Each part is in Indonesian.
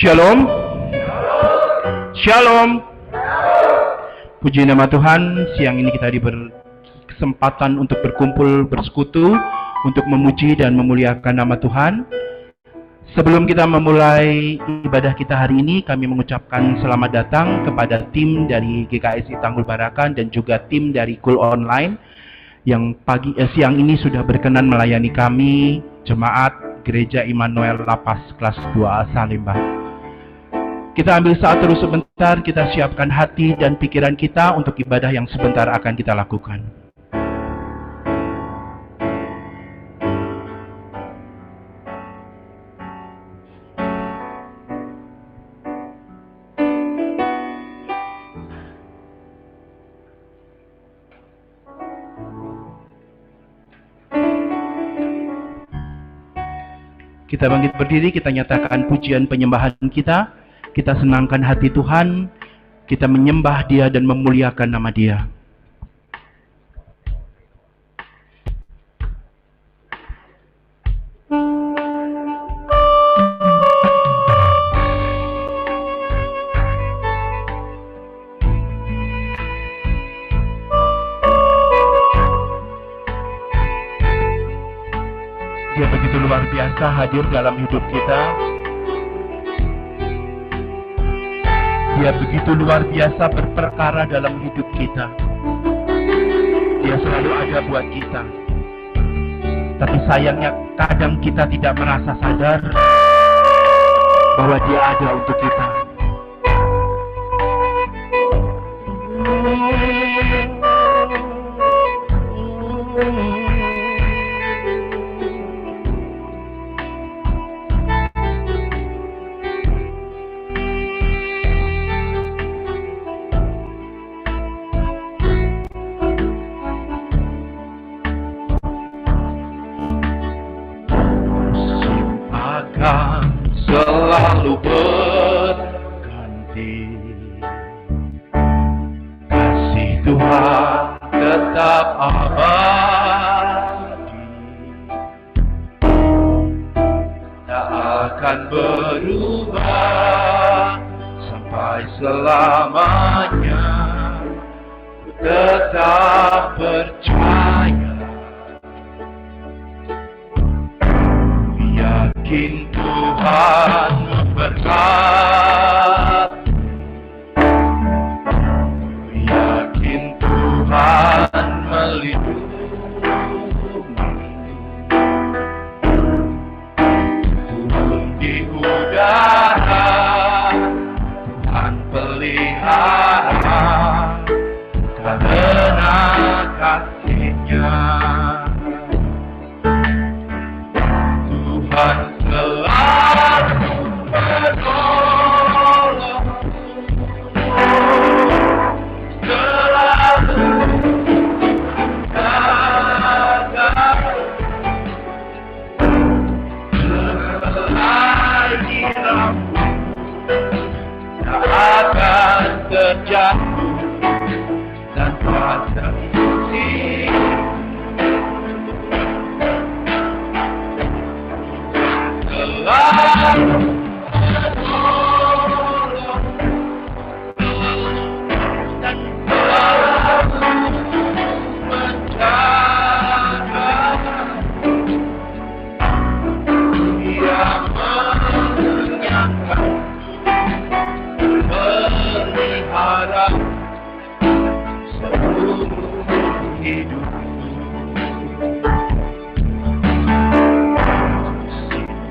Shalom. Shalom. Puji nama Tuhan, siang ini kita diberi kesempatan untuk berkumpul bersekutu, untuk memuji dan memuliakan nama Tuhan. Sebelum kita memulai ibadah kita hari ini, kami mengucapkan selamat datang kepada tim dari GKSI Tanggul Barakan dan juga tim dari Cool Online yang siang ini sudah berkenan melayani kami, jemaat Gereja Immanuel Lapas kelas 2A Salemba. Kita ambil saat terus sebentar, kita siapkan hati dan pikiran kita untuk ibadah yang sebentar akan kita lakukan. Kita bangkit berdiri, kita nyatakan pujian penyembahan kita. Kita senangkan hati Tuhan, kita menyembah Dia dan memuliakan nama Dia. Dia begitu luar biasa hadir dalam hidup kita. Dia begitu luar biasa berperkara dalam hidup kita. Dia selalu ada buat kita. Tapi sayangnya kadang kita tidak merasa sadar bahwa Dia ada untuk kita. Selalu berganti, kasih Tuhan tetap abadi, tak akan berubah sampai selamanya. Ku tetap percaya, yakin Tuhan memberkati, yakin Tuhan melindungi, turun di udara Tuhan pelihara, karena kasih-Nya Tuhan selalu menolong, selalu menjaga, selagi rambut tak akan terjatuh tanpa terhenti. Selalu menolong dan selalu menjaga, Dia mengenyangkan, melihara seluruh hidup.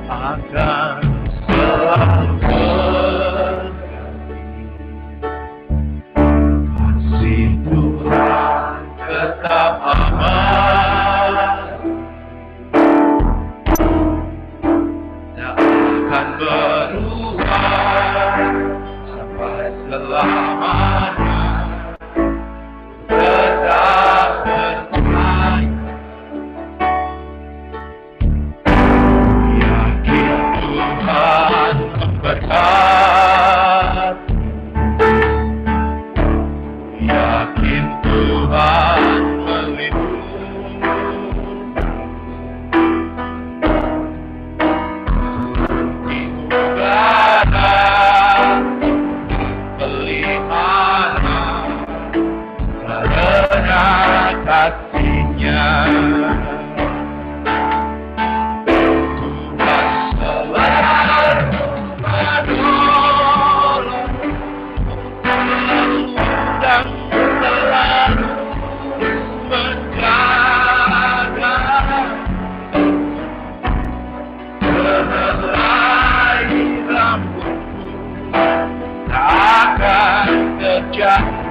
Akan selalu berganti, kasih Tuhan tetap abadi, tak akan berubah sampai selamanya. Tetap percaya, Tuhan memberkati, yakin Tuhan melindungi, hatinya. Tuhan selalu menolong dan selalu menjaga. Sehelai rambutmu takkan terjatuh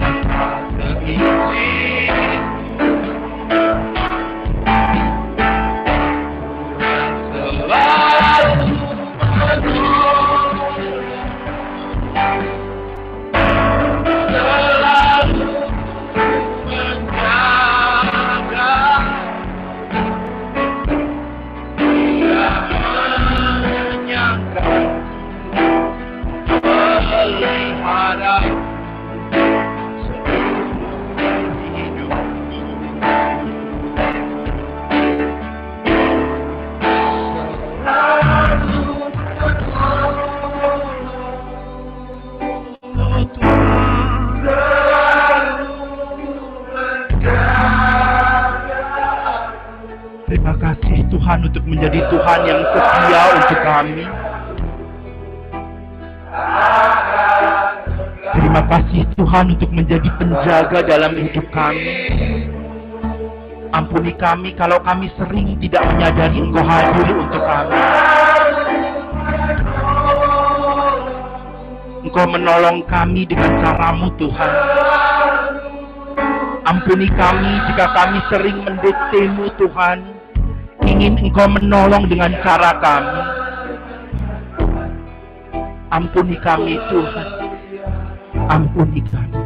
tanpa seizin. Terima kasih Tuhan untuk menjadi Tuhan yang setia untuk kami. Terima kasih Tuhan untuk menjadi penjaga dalam hidup kami. Ampuni kami kalau kami sering tidak menyadari Engkau hadir untuk kami. Engkau menolong kami dengan cara-Mu Tuhan. Ampuni kami jika kami sering mendikte-Mu Tuhan. Ingin Engkau menolong dengan cara kami. Ampuni kami Tuhan. Ampuni kami.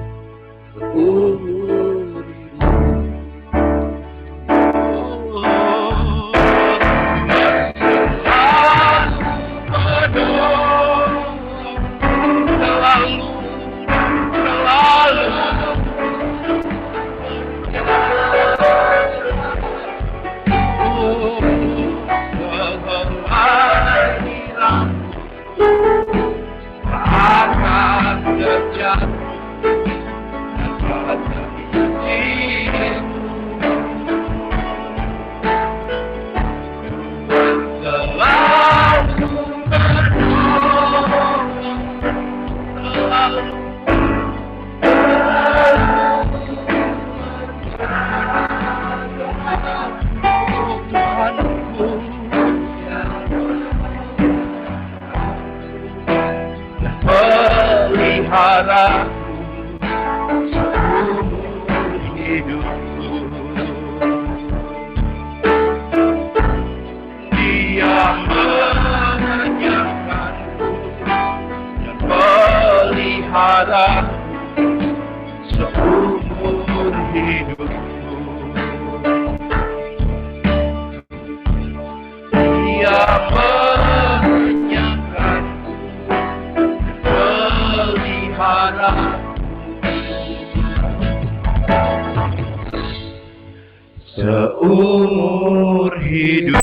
Seumur hidup.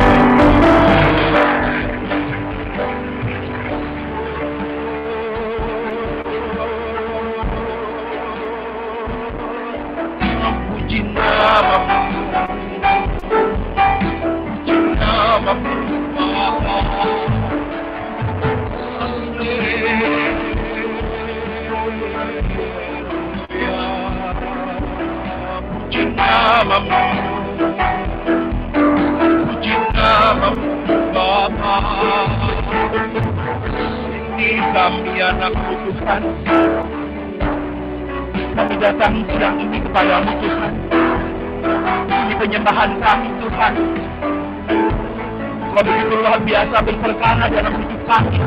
Puji nama-Mu, puji nama-Mu, Bapa. namamu, puji namamu Bapa. Ini kami anak-Mu Tuhan, kami datang siang ini kepadamu Tuhan. Ini penyembahan kami Tuhan. Kau begitu luar biasa berperkara dalam hidup kami.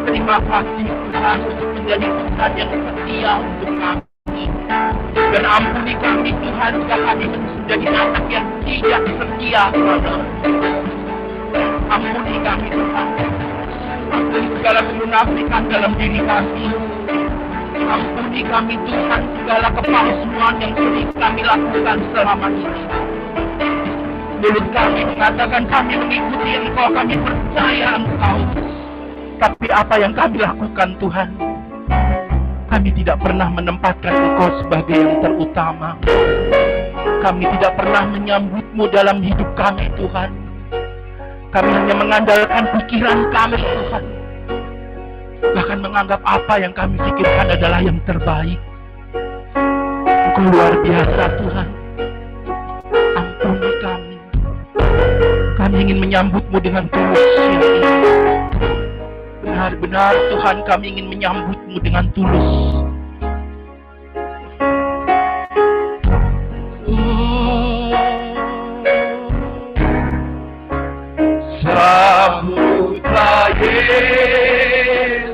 Terima kasih Tuhan untuk menjadi Tuhan yang setia untuk kami. Dan ampuni kami Tuhan jika kami menjadi anak yang tidak setia kepada-Mu. Ampuni kami Tuhan. Ampuni segala kemunafikan dalam diri kami. Ampuni kami Tuhan segala kepalsuan yang sering kami lakukan selama ini. Mulut kami mengatakan kami mengikuti Engkau, kami percaya Engkau. Tapi apa yang kami lakukan Tuhan? Kami tidak pernah menempatkan Engkau sebagai yang terutama. Kami tidak pernah menyambut-Mu dalam hidup kami Tuhan. Kami hanya mengandalkan pikiran kami Tuhan. Bahkan menganggap apa yang kami pikirkan adalah yang terbaik. Engkau luar biasa Tuhan. Ampuni kami. Kami ingin menyambut-Mu dengan tulus siang ini. Benar-benar Tuhan, kami ingin menyambut-Mu dengan tulus. Sambutlah Yesus,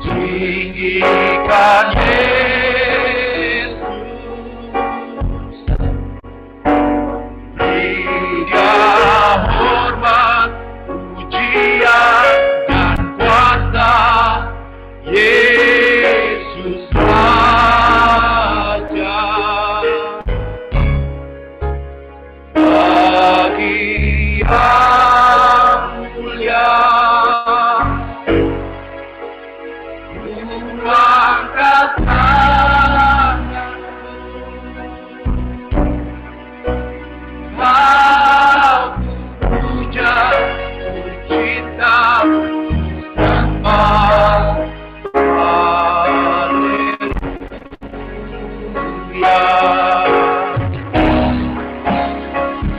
tinggikan Yesus, beri Dia hormat, pujian dan kuasa. Yesus Raja, bagi yang mulia, angkat tanganmu, Kau puja, tercipta, sembah, haleluya.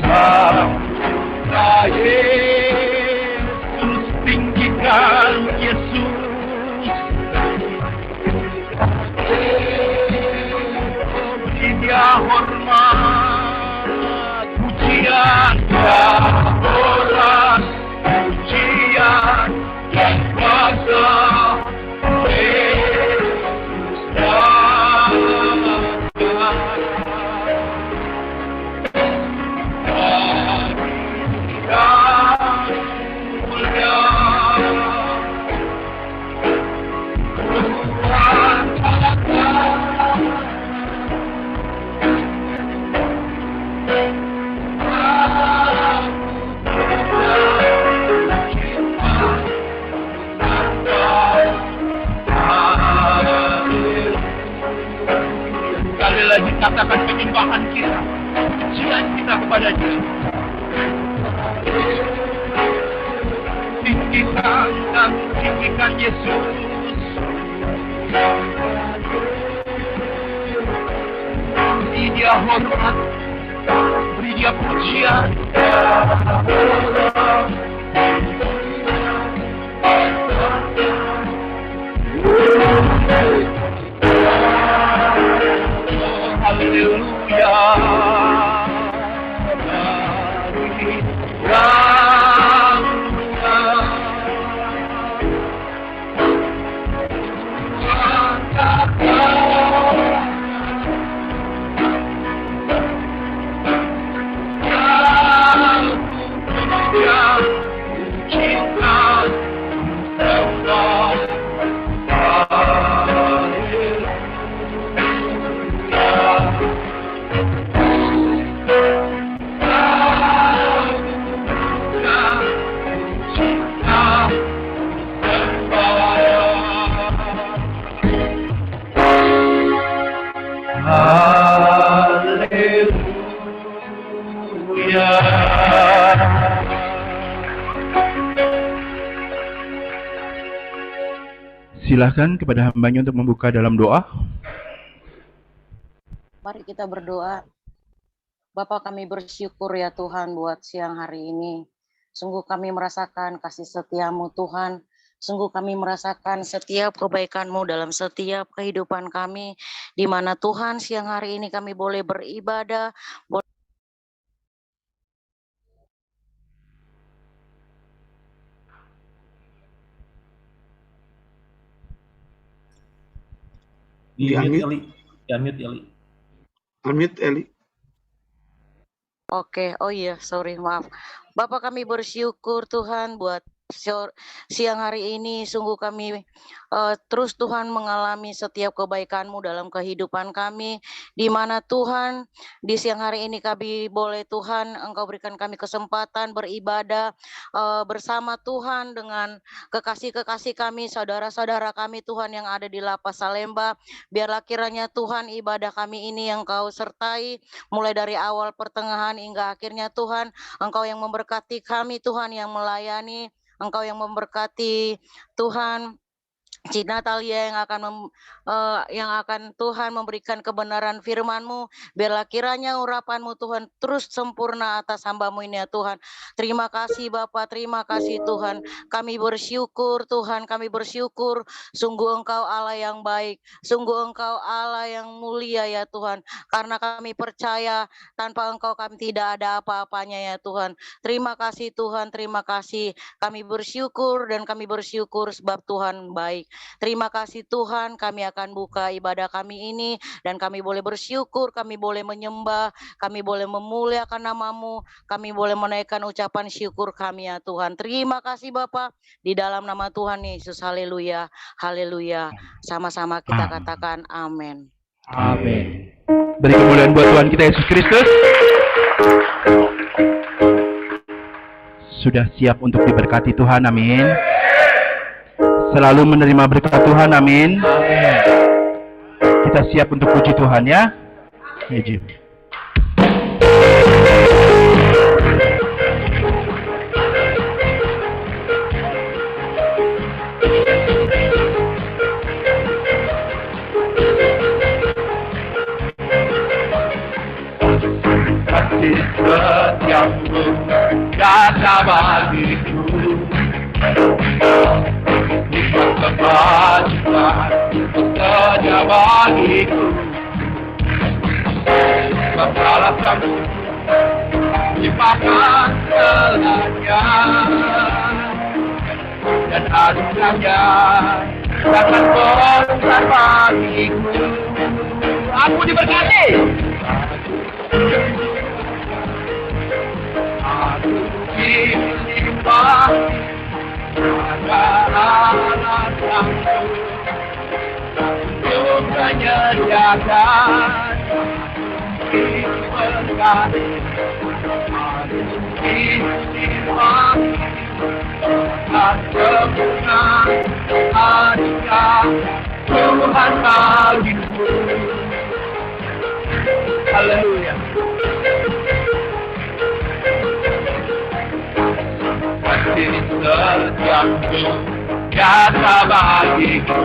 Sambutlah Yesus, tinggikan Yesus. Beri Dia hormat, pujian dan hormat, pujian dan kuasa. Yesus Raja, sekali lagi katakan penyembahan kita, pujian kita kepada Dia. Tinggikan dan tinggikan Yesus. Beri Dia hormat, beri Dia pujian. Haleluya. Silahkan kepada hambanya untuk membuka dalam doa. Mari kita berdoa. Bapa, kami bersyukur ya Tuhan buat siang hari ini. Sungguh kami merasakan kasih setia-Mu Tuhan. Sungguh kami merasakan setiap kebaikan-Mu dalam setiap kehidupan kami. Di mana Tuhan siang hari ini kami boleh beribadah. Unmute Eli. Oke, oh iya, sorry, maaf. Bapak, kami bersyukur Tuhan buat siang hari ini. Sungguh kami terus Tuhan mengalami setiap kebaikan-Mu dalam kehidupan kami. Di mana Tuhan di siang hari ini kami boleh Tuhan Engkau berikan kami kesempatan beribadah bersama Tuhan dengan kekasih-kekasih kami, saudara-saudara kami Tuhan yang ada di Lapas Salemba. Biarlah kiranya Tuhan ibadah kami ini yang Kau sertai mulai dari awal pertengahan hingga akhirnya Tuhan. Engkau yang memberkati kami Tuhan yang melayani. Engkau yang memberkati Tuhan Cina Talia yang akan Tuhan memberikan kebenaran firman-Mu. Biarlah kiranya urapan-Mu Tuhan terus sempurna atas hamba-Mu ini ya Tuhan. Terima kasih Bapa, terima kasih Tuhan. Kami bersyukur Tuhan, kami bersyukur. Sungguh Engkau Allah yang baik, sungguh Engkau Allah yang mulia ya Tuhan. Karena kami percaya tanpa Engkau kami tidak ada apa-apanya ya Tuhan. Terima kasih Tuhan, terima kasih. Kami bersyukur dan kami bersyukur sebab Tuhan baik. Terima kasih Tuhan, kami akan buka ibadah kami ini dan kami boleh bersyukur, kami boleh menyembah, kami boleh memuliakan nama-Mu, kami boleh menaikkan ucapan syukur kami ya Tuhan. Terima kasih Bapa, di dalam nama Tuhan Yesus, haleluya, haleluya. Sama-sama kita katakan amin. Amin. Beri kemuliaan buat Tuhan kita Yesus Kristus. Sudah siap untuk diberkati Tuhan, amin. Selalu menerima berkat Tuhan, amin. Kita siap untuk puji Tuhan ya. Puji. Kasih setiamu kata bagiku, kebajikan saja bagiku. Balaskan limpahkan segalanya dan anugerahnya sangat besar bagiku. Aku diberkati. Aku dilimpah anak untuk menyediakan berkat. Aku dilimpah dan sempurna anugerah Tuhan bagiku. Haleluya. Kasih setiamu kata bagiku,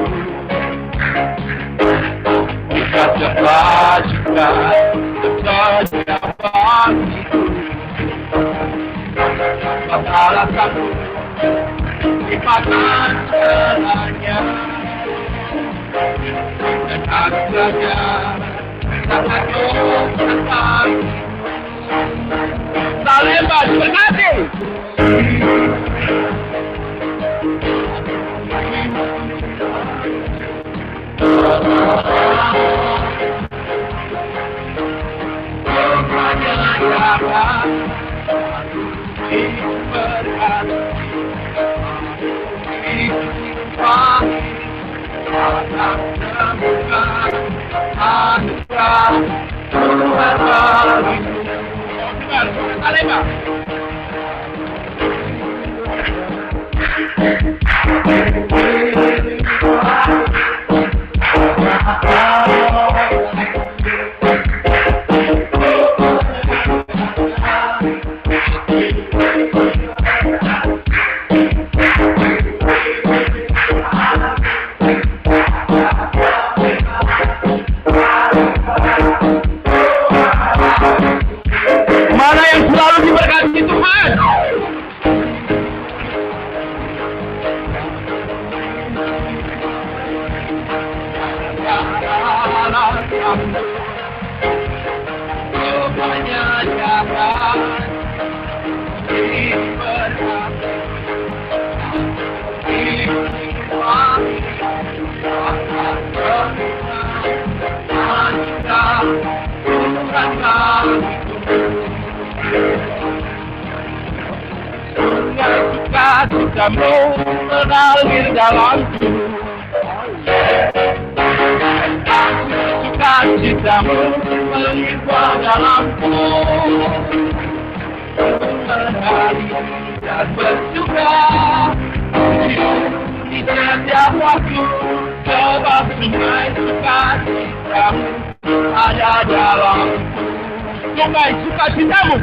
kasih kebajikan saja bagiku. Balaskan limpahkan segalanya dan anugerahnya sangat besar. Salemba diberkati. banyak jalan Kamu mengalir dalamku, sukacitamu melimpah dalamku, menari dan bersuka di setiap waktu, sebab sungai sukacitamu ada dalamku. Sungai sukacitamu.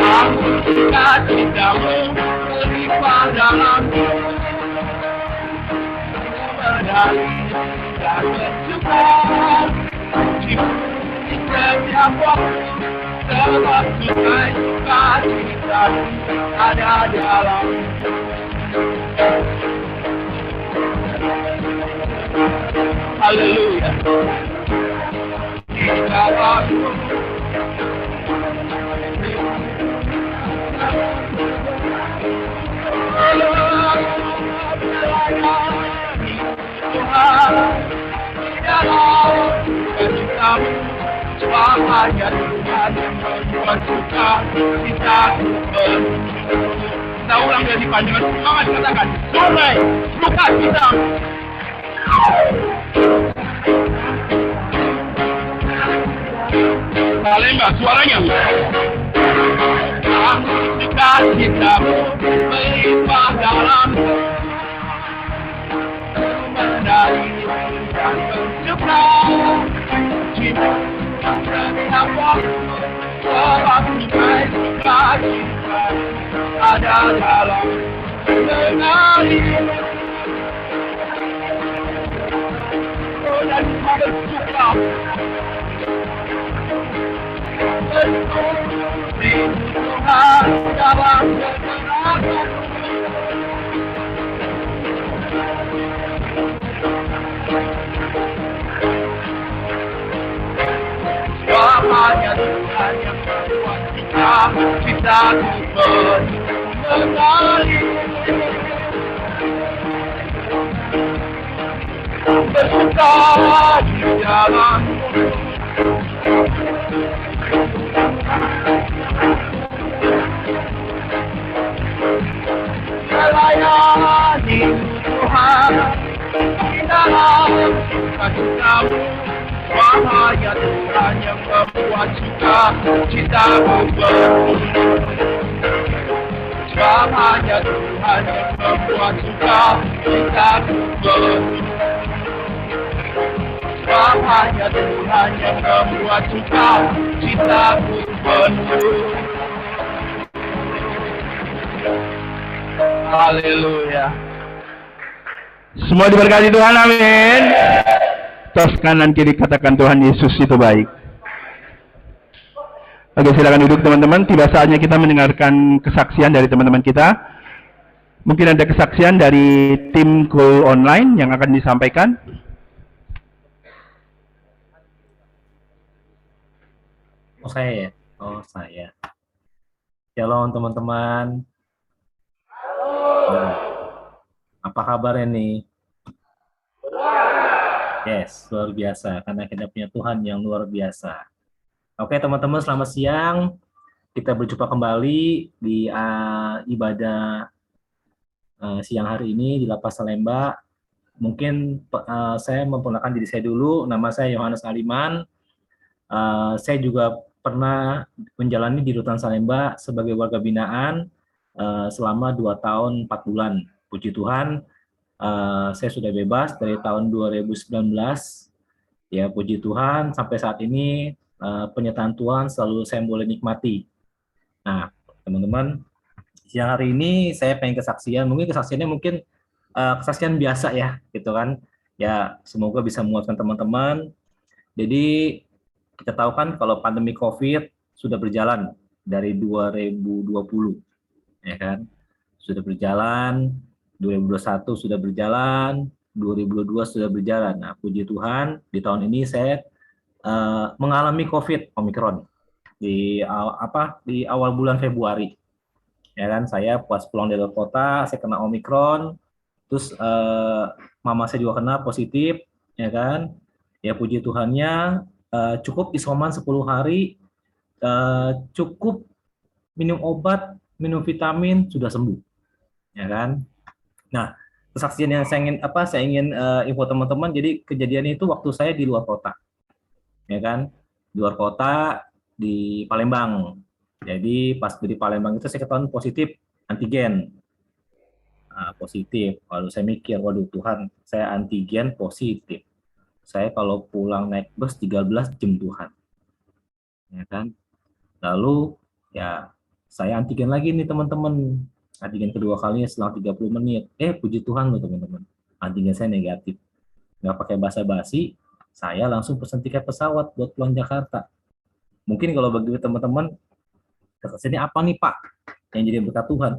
Aku sukacitamu melimpah dalamku, menari dan bersuka di setiap waktu, sebab sungai sukacitamu ada dalamku. Haleluya. Hanya Tuhan yang membuat suka citaku penuh. Kita ulang dari panjangan semangat, katakan sungai sukacitamu. Salemba suaranya. Aku sukacitamu melimpah dalamku, menari dan bersuka cita setiap waktu, sebab sungai sukacita ada dalam menari dan bersuka. Tuhan dalam segala hanya Tuhan yang membuat citaku penuh mengalir, bersuka di dalammu. Melayani Tuhan di dalam sukacitamu, wahai Tuhan yang membuat sukacitamu penuh. Wahai Tuhan yang membuat sukacitamu penuh. Wahai Tuhan yang membuat sukacitamu penuh. Haleluya. Semua diberkati Tuhan, amin. Tos kanan kiri katakan Tuhan Yesus itu baik. Oke, silakan duduk teman-teman. Tiba saatnya kita mendengarkan kesaksian dari teman-teman kita. Mungkin ada kesaksian dari tim Go Online yang akan disampaikan. Oh saya ya? Oh saya. Shalom teman-teman. Nah, apa kabarnya nih? Yes, luar biasa. Karena kita punya Tuhan yang luar biasa. Oke teman-teman, selamat siang. Kita berjumpa kembali di ibadah siang hari ini di Lapas Salemba. Mungkin saya memperkenalkan diri saya dulu. Nama saya Yohanes Aliman. Saya juga pernah menjalani di Rutan Salemba sebagai warga binaan selama 2 tahun 4 bulan. Puji Tuhan, saya sudah bebas dari tahun 2019. Ya, puji Tuhan, sampai saat ini penyertaan Tuhan selalu saya boleh nikmati. Nah, teman-teman, siang hari ini saya pengen kesaksian. Mungkin kesaksiannya kesaksian biasa ya, gitu kan. Ya, semoga bisa menguatkan teman-teman. Jadi, kita tahu kan kalau pandemi COVID sudah berjalan dari 2020. Ya kan, sudah berjalan, 2021 sudah berjalan, 2022 sudah berjalan. Nah, puji Tuhan, di tahun ini saya mengalami COVID Omicron di awal bulan Februari. Ya kan, saya pas pulang dari luar kota, saya kena Omicron, terus mama saya juga kena positif, ya kan. Ya puji Tuhannya, cukup isoman 10 hari, cukup minum obat, minum vitamin, sudah sembuh, ya kan. Nah, kesaksian yang saya ingin info teman-teman. Jadi kejadian itu waktu saya di luar kota, ya kan, di luar kota di Palembang. Jadi pas di Palembang itu saya ketahuan positif antigen. Nah, positif. Lalu saya mikir, waduh Tuhan, saya antigen positif. Saya kalau pulang naik bus 13 jam Tuhan, ya kan. Lalu ya saya antigen lagi nih teman-teman. Antigen kedua kalinya setelah 30 menit. Puji Tuhan loh teman-teman. Antigen saya negatif. Nggak pakai basa-basi, saya langsung pesan tiket pesawat buat pulang Jakarta. Mungkin kalau bagi teman-teman, ini apa nih Pak yang jadi berkat Tuhan?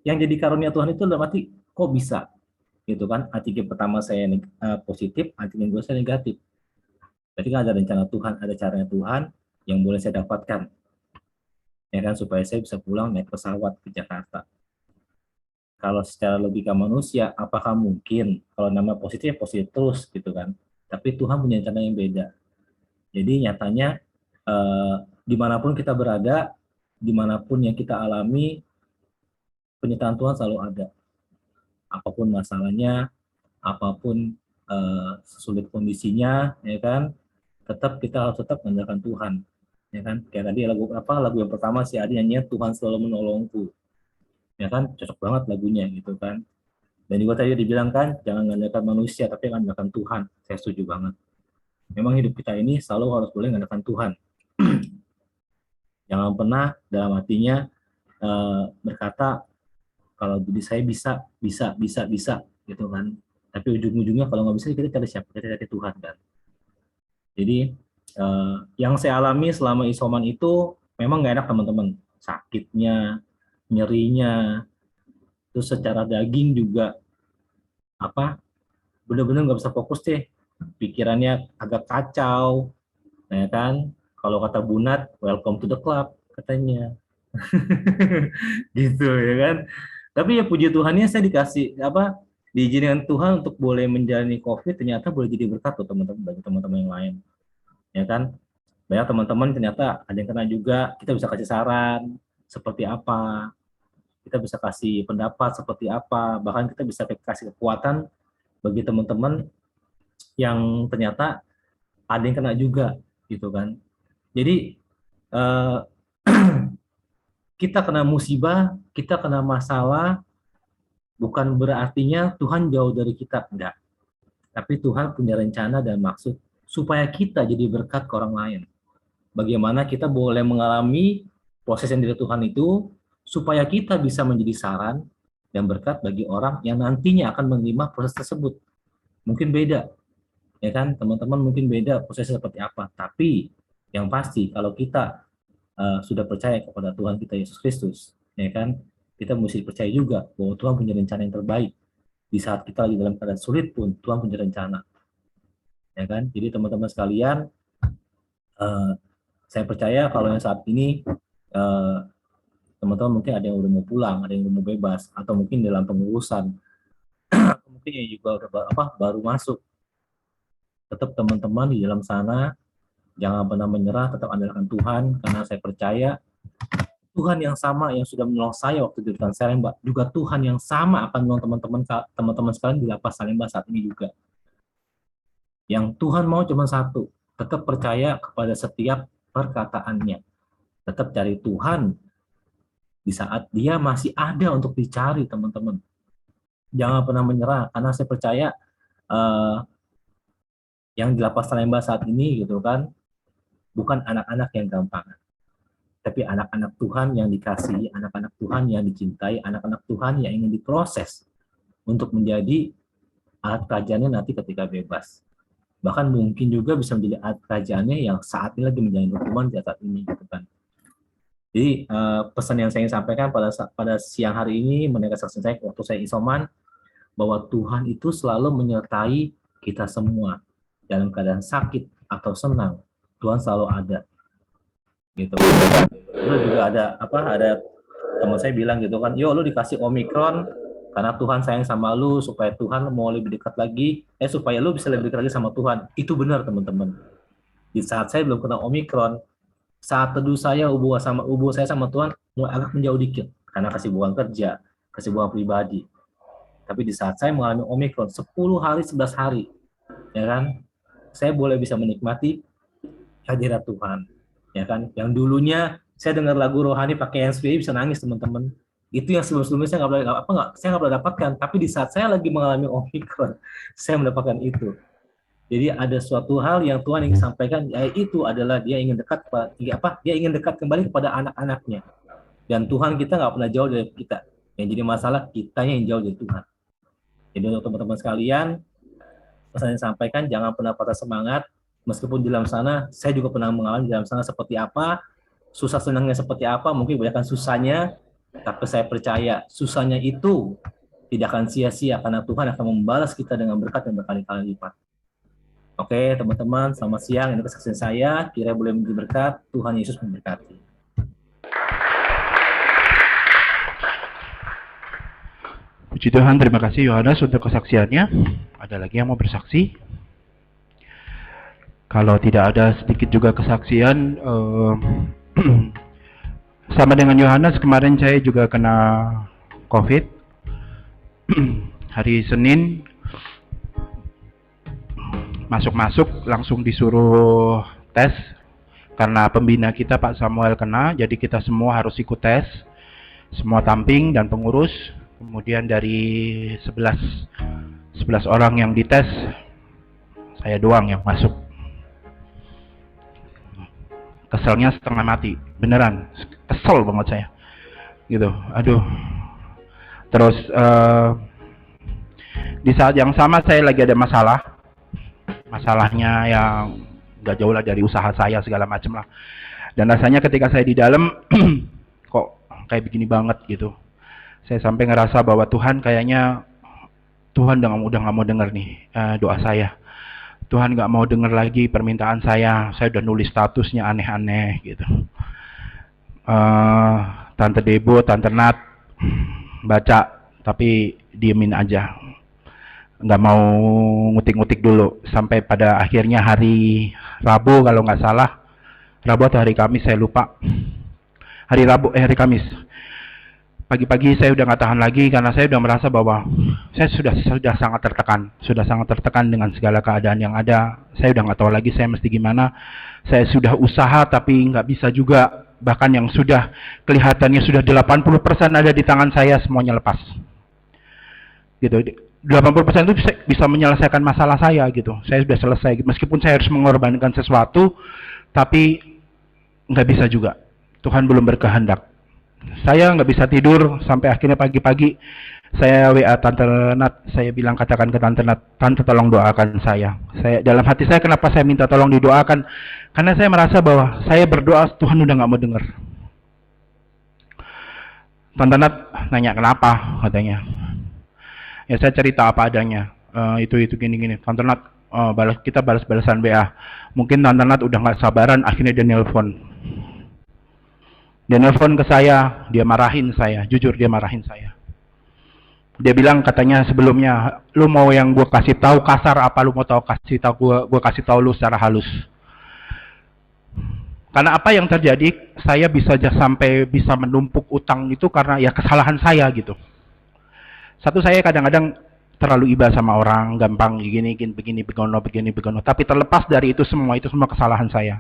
Yang jadi karunia Tuhan itu dalam arti kok bisa? Gitu kan? Antigen pertama saya positif, antigen kedua saya negatif. Berarti kan ada rencana Tuhan, ada caranya Tuhan yang boleh saya dapatkan, ya kan, supaya saya bisa pulang naik pesawat ke Jakarta. Kalau secara logika manusia, apakah mungkin kalau nama positif positif terus gitu kan? Tapi Tuhan punya rencana yang beda. Jadi nyatanya dimanapun kita berada, dimanapun yang kita alami, penyertaan Tuhan selalu ada. Apapun masalahnya, apapun sesulit kondisinya, ya kan, kita harus tetap mengandalkan Tuhan, ya kan. Kayak tadi lagu yang pertama si Adi nyanyinya Tuhan selalu menolongku, ya kan, cocok banget lagunya gitu kan. Dan juga tadi dibilang kan, jangan mengandalkan manusia tapi mengandalkan Tuhan. Saya setuju banget. Memang hidup kita ini selalu harus boleh mengandalkan Tuhan. Jangan pernah dalam hatinya berkata kalau diri saya bisa gitu kan. Tapi ujung-ujungnya kalau nggak bisa kita cari siapa? Kita cari Tuhan kan. Jadi yang saya alami selama isoman itu memang nggak enak teman-teman. Sakitnya, nyerinya, terus secara daging juga benar-benar nggak bisa fokus deh. Pikirannya agak kacau, ya kan. Kalau kata Bunat, welcome to the club katanya. Gitu ya kan. Tapi ya puji Tuhannya saya diizinkan Tuhan untuk boleh menjalani COVID, ternyata boleh jadi berkat tuh teman-teman, bagi teman-teman yang lain, ya kan. Banyak teman-teman ternyata ada yang kena juga, kita bisa kasih saran seperti apa, kita bisa kasih pendapat seperti apa, bahkan kita bisa kasih kekuatan bagi teman-teman yang ternyata ada yang kena juga gitu kan. Jadi kita kena musibah, kita kena masalah, bukan berartinya Tuhan jauh dari kita, enggak. Tapi Tuhan punya rencana dan maksud supaya kita jadi berkat ke orang lain. Bagaimana kita boleh mengalami proses yang dari Tuhan itu, supaya kita bisa menjadi saran dan berkat bagi orang yang nantinya akan menerima proses tersebut. Mungkin beda, ya kan, teman-teman, mungkin beda prosesnya seperti apa. Tapi yang pasti kalau kita sudah percaya kepada Tuhan kita Yesus Kristus, ya kan, kita mesti percaya juga bahwa Tuhan punya rencana yang terbaik. Di saat kita lagi dalam keadaan sulit pun Tuhan punya rencana, ya kan. Jadi teman-teman sekalian, saya percaya kalau yang saat ini teman-teman mungkin ada yang udah mau pulang, ada yang udah mau bebas, atau mungkin dalam pengurusan, atau mungkin yang juga baru masuk. Tetap teman-teman di dalam sana jangan pernah menyerah, tetap andalkan Tuhan, karena saya percaya Tuhan yang sama yang sudah menolong saya waktu di Rutan Salemba, juga Tuhan yang sama akan menolong teman-teman sekalian di Lapas Salemba saat ini juga. Yang Tuhan mau cuma satu, tetap percaya kepada setiap perkataannya. Tetap cari Tuhan di saat dia masih ada untuk dicari, teman-teman. Jangan pernah menyerah, karena saya percaya yang di Lapas Salemba saat ini gitu kan, bukan anak-anak yang gampang, tapi anak-anak Tuhan yang dikasihi, anak-anak Tuhan yang dicintai, anak-anak Tuhan yang ingin diproses untuk menjadi alat kerajaannya nanti ketika bebas. Bahkan mungkin juga bisa menjadi alat kerajaannya yang saat ini lagi menjalani hukuman di saat ini, gitu kan. Jadi pesan yang saya ingin sampaikan pada siang hari ini mendengar saksi saya waktu saya isoman, bahwa Tuhan itu selalu menyertai kita semua dalam keadaan sakit atau senang. Tuhan selalu ada, gitu. Terus juga ada teman saya bilang gitu kan, yo lu dikasih Omikron karena Tuhan sayang sama lu, supaya Tuhan mau lebih dekat lagi, supaya lu bisa lebih dekat lagi sama Tuhan. Itu benar teman-teman. Di saat saya belum kena Omikron, saat teduh saya hubungan saya sama Tuhan mulai agak menjauh dikit karena kesibukan kerja, kesibukan pribadi. Tapi di saat saya mengalami Omikron 10 hari 11 hari, ya kan, saya boleh bisa menikmati hadirat Tuhan, ya kan. Yang dulunya saya dengar lagu rohani pakai handsfree bisa nangis teman-teman. Itu yang sebelum-sebelumnya saya nggak pernah dapatkan. Tapi di saat saya lagi mengalami Omikron, saya mendapatkan itu. Jadi ada suatu hal yang Tuhan ingin sampaikan, yaitu adalah Dia ingin Dia ingin dekat kembali kepada anak-anaknya. Dan Tuhan kita nggak pernah jauh dari kita. Yang jadi masalah kitanya yang jauh dari Tuhan. Jadi untuk teman-teman sekalian, pesan yang sampaikan, jangan pernah patah semangat. Meskipun di dalam sana, saya juga pernah mengalami di dalam sana seperti apa, susah senangnya seperti apa, mungkin kebanyakan susahnya, tapi saya percaya susahnya itu tidak akan sia-sia karena Tuhan akan membalas kita dengan berkat yang berkali-kali lipat. Oke, teman-teman, selamat siang. Ini kesaksian saya. Kira boleh menjadi berkat. Tuhan Yesus memberkati. Puji Tuhan, terima kasih Yohanes untuk kesaksiannya. Ada lagi yang mau bersaksi? Kalau tidak ada sedikit juga kesaksian, sama dengan Yohanes, kemarin saya juga kena COVID. Hari Senin masuk langsung disuruh tes karena pembina kita Pak Samuel kena, jadi kita semua harus ikut tes, semua tamping dan pengurus. Kemudian dari 11 orang yang dites, saya doang yang masuk. Keselnya setengah mati, beneran kesel banget saya gitu. Aduh. Terus di saat yang sama saya lagi ada masalahnya yang gak jauh lah dari usaha saya segala macam lah. Dan rasanya ketika saya di dalam kok kayak begini banget gitu. Saya sampai ngerasa bahwa Tuhan kayaknya Tuhan udah gak mau dengar nih doa saya. Tuhan gak mau dengar lagi permintaan saya. Saya udah nulis statusnya aneh-aneh gitu. Tante Debo, Tante Nat baca tapi diemin aja. Nggak mau ngutik-ngutik dulu sampai pada akhirnya hari Rabu kalau nggak salah, Rabu atau hari Kamis saya lupa, hari Kamis pagi-pagi saya udah nggak tahan lagi karena saya udah merasa bahwa saya sudah sangat tertekan dengan segala keadaan yang ada. Saya udah nggak tahu lagi saya mesti gimana. Saya sudah usaha tapi nggak bisa juga, bahkan yang sudah kelihatannya sudah 80% ada di tangan saya semuanya lepas gitu. 80% itu bisa menyelesaikan masalah saya gitu. Saya sudah selesai, meskipun saya harus mengorbankan sesuatu, tapi nggak bisa juga. Tuhan belum berkehendak. Saya nggak bisa tidur sampai akhirnya pagi-pagi saya WA Tante Nat. Saya bilang, katakan ke Tante Nat, Tante tolong doakan saya. Dalam hati saya, kenapa saya minta tolong didoakan? Karena saya merasa bahwa saya berdoa Tuhan udah nggak mau dengar. Tante Nat nanya kenapa, katanya. Ya saya cerita apa adanya, itu gini-gini. Tante Nat, kita balas-balasan WA. Mungkin Tante Nat udah nggak sabaran, akhirnya dia nelpon. Dia nelpon ke saya, dia marahin saya, jujur dia marahin saya. Dia bilang katanya sebelumnya, lu mau yang gue kasih tahu kasar apa lu mau kasih tahu gue kasih tahu lu secara halus. Karena apa yang terjadi, saya sampai bisa menumpuk utang itu karena ya kesalahan saya gitu. Satu, saya kadang-kadang terlalu iba sama orang, gampang begini, begono. Tapi terlepas dari itu semua kesalahan saya.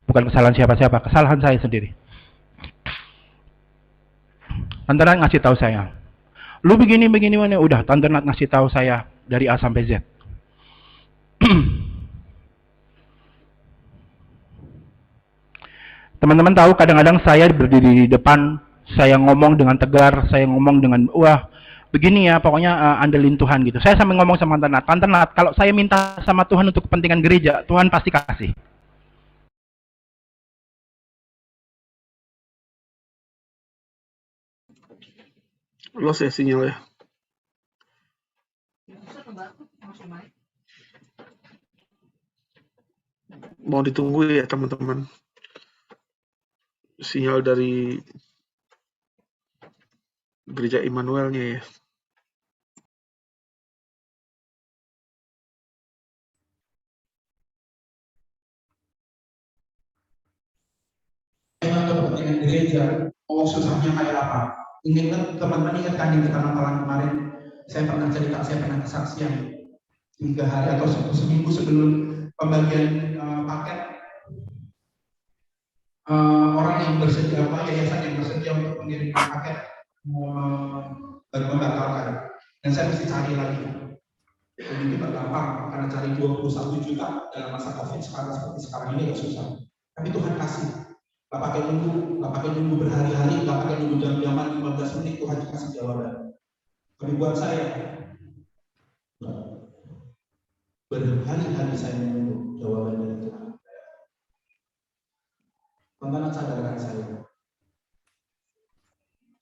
Bukan kesalahan siapa-siapa, kesalahan saya sendiri. Tante Nat ngasih tahu saya, lu begini mana? Udah, Tante Nat ngasih tahu saya dari A sampai Z. Teman-teman tahu kadang-kadang saya berdiri di depan, saya ngomong dengan tegar, saya ngomong dengan wah begini ya, pokoknya andelin Tuhan gitu. Saya sampai ngomong sama Tante Nat, kalau saya minta sama Tuhan untuk kepentingan gereja, Tuhan pasti kasih. Los ya sinyalnya. Mau ditunggu ya teman-teman. Sinyal dari Gereja Immanuelnya ya. Untuk kepentingan gereja, susahnya kayak apa? Teman-teman ingat kan di Natal kemarin, saya pernah cerita, saya pernah kesaksian 3 hari atau seminggu sebelum pembagian paket, orang yang bersedia, yayasan yang bersedia untuk mengirimkan paket baru membatalkan, dan saya mesti cari lagi. Dan itu gampang karena cari 21 juta dalam masa COVID seperti sekarang ini agak susah. Tapi Tuhan kasih. Gak pakai nunggu berhari-hari, gak pakai nunggu jam-jaman 15 menit, Tuhan kasih jawaban. Tapi buat saya, berhari-hari saya menunggu jawaban dari Tuhan. Teman-teman sadarkan saya,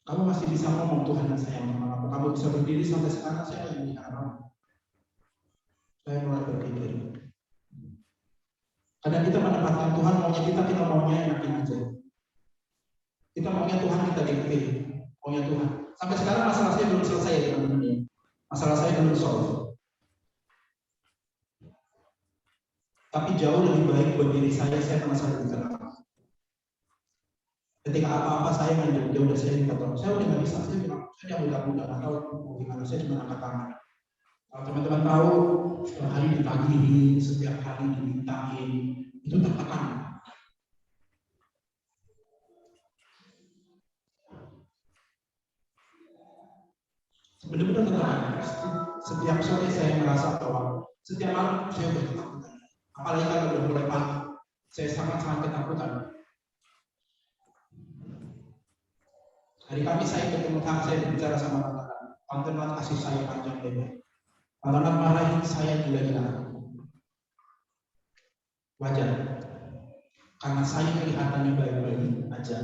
kamu masih bisa ngomong Tuhan yang sayang sama kamu. Kamu bisa berdiri sampai sekarang, saya yang melihat kamu. Saya mulai berpikir. Kadang kita menempatkan Tuhan maunya kita maunya enakin aja. Kita maunya Tuhan, kita diktir. Maunya Tuhan. Sampai sekarang masalah saya belum selesai ya teman-teman. Masalah saya belum solve. Tapi jauh lebih baik buat diri saya pernah sadar di dalam. Ketika apa-apa saya main dia udah saya minta tolong. Saya udah nggak bisa, saya udah nggak tahu mau gimana, saya cuma angkat tangan. Kalau teman-teman tahu, setiap hari ditagihin, setiap hari dimintain, itu tertekan. Benar-benar tertekan. Setiap sore saya merasa bahwa setiap malam saya udah ketakutan. Apalagi kalau udah mulai pagi, saya sangat-sangat ketakutan. Hari Kamis saya ketemu saya berbicara sama teman-teman kasih saya panjang lebar. Teman-teman marahin saya gila-gila. Wajar. Karena saya kelihatannya baik-baik aja.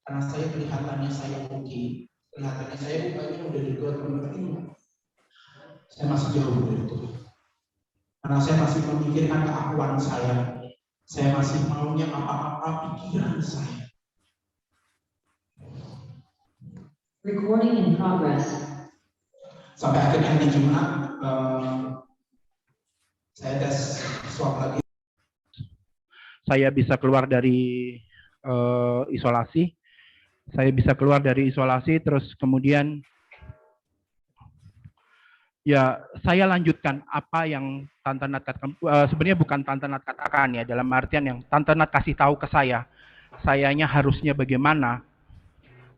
Karena saya kelihatannya saya oke. Kelihatannya saya rupanya udah di luar teman-teman. Saya masih jauh dari itu. Karena saya masih memikirkan keakuan saya. Saya masih maunya apa-apa pikiran saya. Recording in progress. Sampai akhirnya hari Jumat, saya tes swab lagi. Saya bisa keluar dari isolasi. Saya bisa keluar dari isolasi, terus kemudian ya saya lanjutkan apa yang Tante Nat katakan. Sebenarnya bukan Tante Nat katakan ya, dalam artian yang Tante Nat kasih tahu ke saya. Sayanya harusnya bagaimana,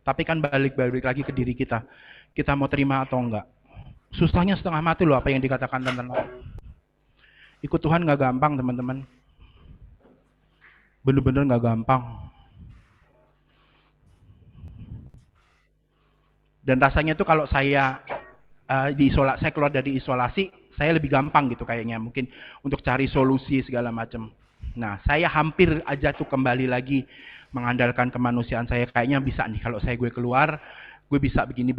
tapi kan balik-balik lagi ke diri kita. Kita mau terima atau enggak. Susahnya setengah mati loh apa yang dikatakan Tante Nat. Ikut Tuhan nggak gampang teman-teman. Bener-bener nggak gampang. Dan rasanya tuh kalau saya saya keluar dari isolasi, saya lebih gampang gitu kayaknya mungkin untuk cari solusi segala macam. Nah, saya hampir aja tuh kembali lagi mengandalkan kemanusiaan saya, kayaknya bisa nih kalau gue keluar, gue bisa begini.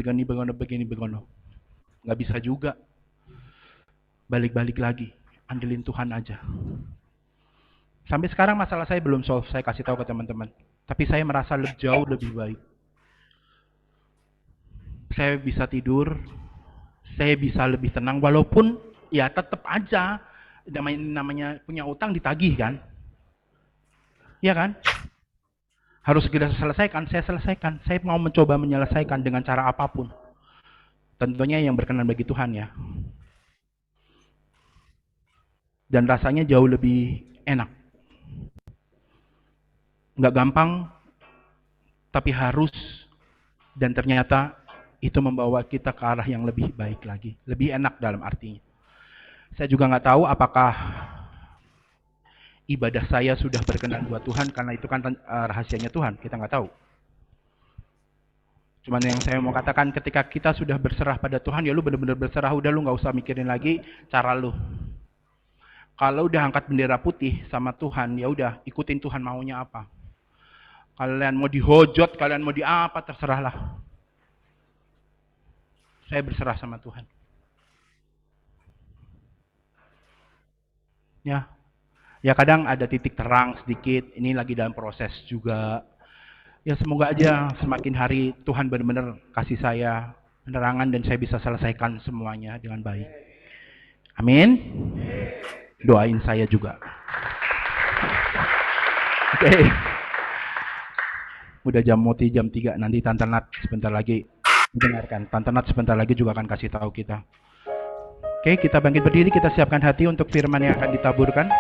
Nggak bisa juga. Balik-balik lagi, andelin Tuhan aja. Sampai sekarang masalah saya belum solve, saya kasih tahu ke teman-teman. Tapi saya merasa jauh lebih baik. Saya bisa tidur, saya bisa lebih tenang, walaupun ya tetap aja namanya punya utang ditagih kan. Iya kan? Harus segera selesaikan, saya selesaikan. Saya mau mencoba menyelesaikan dengan cara apapun. Tentunya yang berkenan bagi Tuhan ya. Dan rasanya jauh lebih enak. Nggak gampang, tapi harus. Dan ternyata itu membawa kita ke arah yang lebih baik lagi. Lebih enak dalam artinya. Saya juga nggak tahu apakah ibadah saya sudah berkenan buat Tuhan, karena itu kan rahasianya Tuhan, kita nggak tahu. Cuman yang saya mau katakan, ketika kita sudah berserah pada Tuhan, ya lu benar-benar berserah, udah lu nggak usah mikirin lagi cara lu. Kalau udah angkat bendera putih sama Tuhan, ya udah ikutin Tuhan maunya apa. Kalian mau dihojot, kalian mau di apa, terserahlah. Saya berserah sama Tuhan. Ya kadang ada titik terang sedikit, ini lagi dalam proses juga. Ya semoga aja semakin hari Tuhan benar-benar kasih saya penerangan dan saya bisa selesaikan semuanya dengan baik. Amin. Doain saya juga. Oke. Udah jam 3, nanti Tante Nat sebentar lagi mendengarkan. Tante Nat sebentar lagi juga akan kasih tahu kita. Oke, kita bangkit berdiri, kita siapkan hati untuk firman yang akan ditaburkan.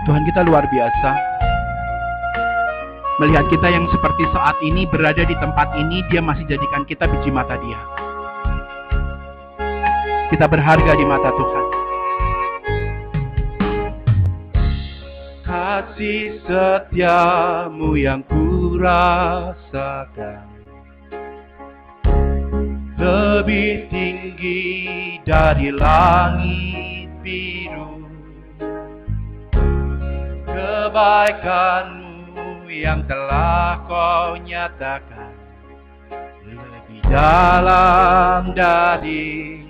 Tuhan kita luar biasa. Melihat kita yang seperti saat ini berada di tempat ini, Dia masih jadikan kita biji mata Dia. Kita berharga di mata Tuhan. Kasih setiamu yang kurasakan lebih tinggi dari langit biru. Kebaikanmu yang telah kau nyatakan lebih dalam dari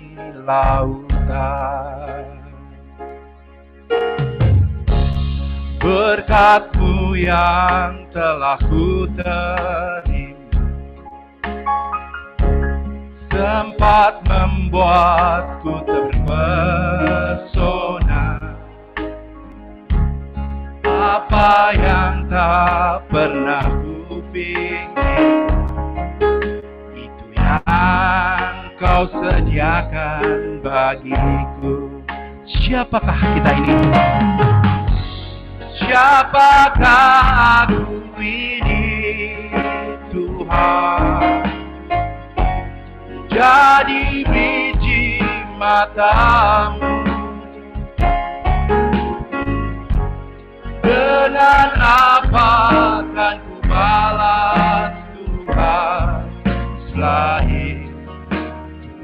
lautan. Berkat-Mu yang telah ku terima sempat membuatku terpesona. Apa yang tak pernah kupikirkan, itu yang Kau sediakan bagiku. Siapakah kita ini? Siapakah aku ini, Tuhan? Jadi biji mata-Mu. Dengan apa akan ku balas Tuhan selain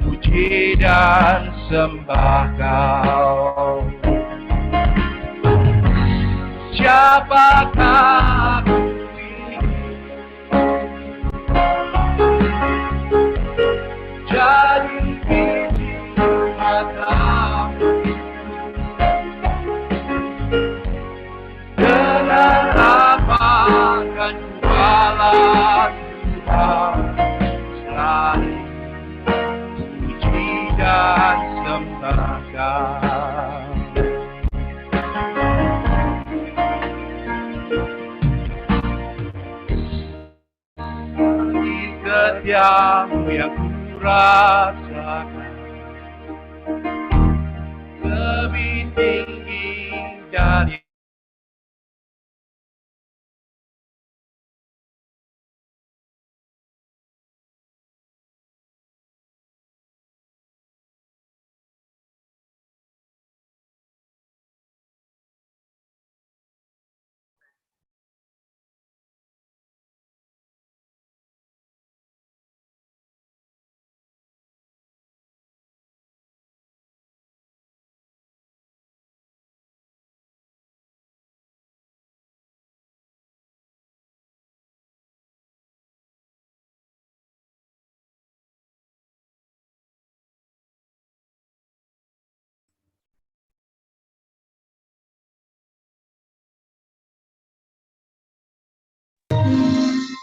puji dan sembah Kau? Siapakah aku ini? Jadi biji mata-Mu. Dengan apa akan ku balas Tuhan selain puji dan sembah Kau? Setiamu yang kurasakan lebih tinggi dari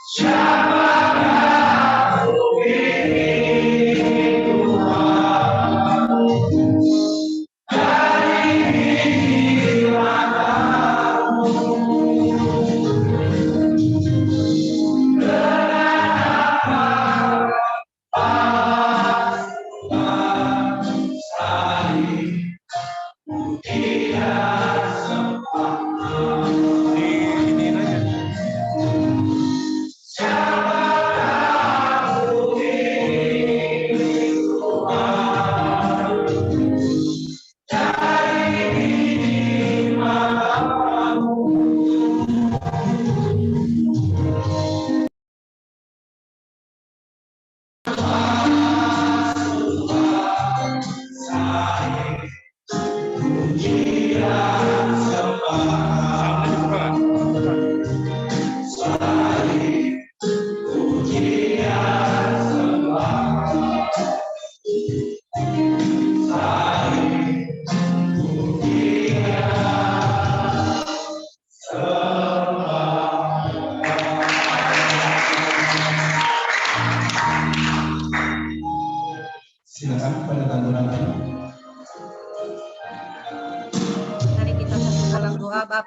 Siapa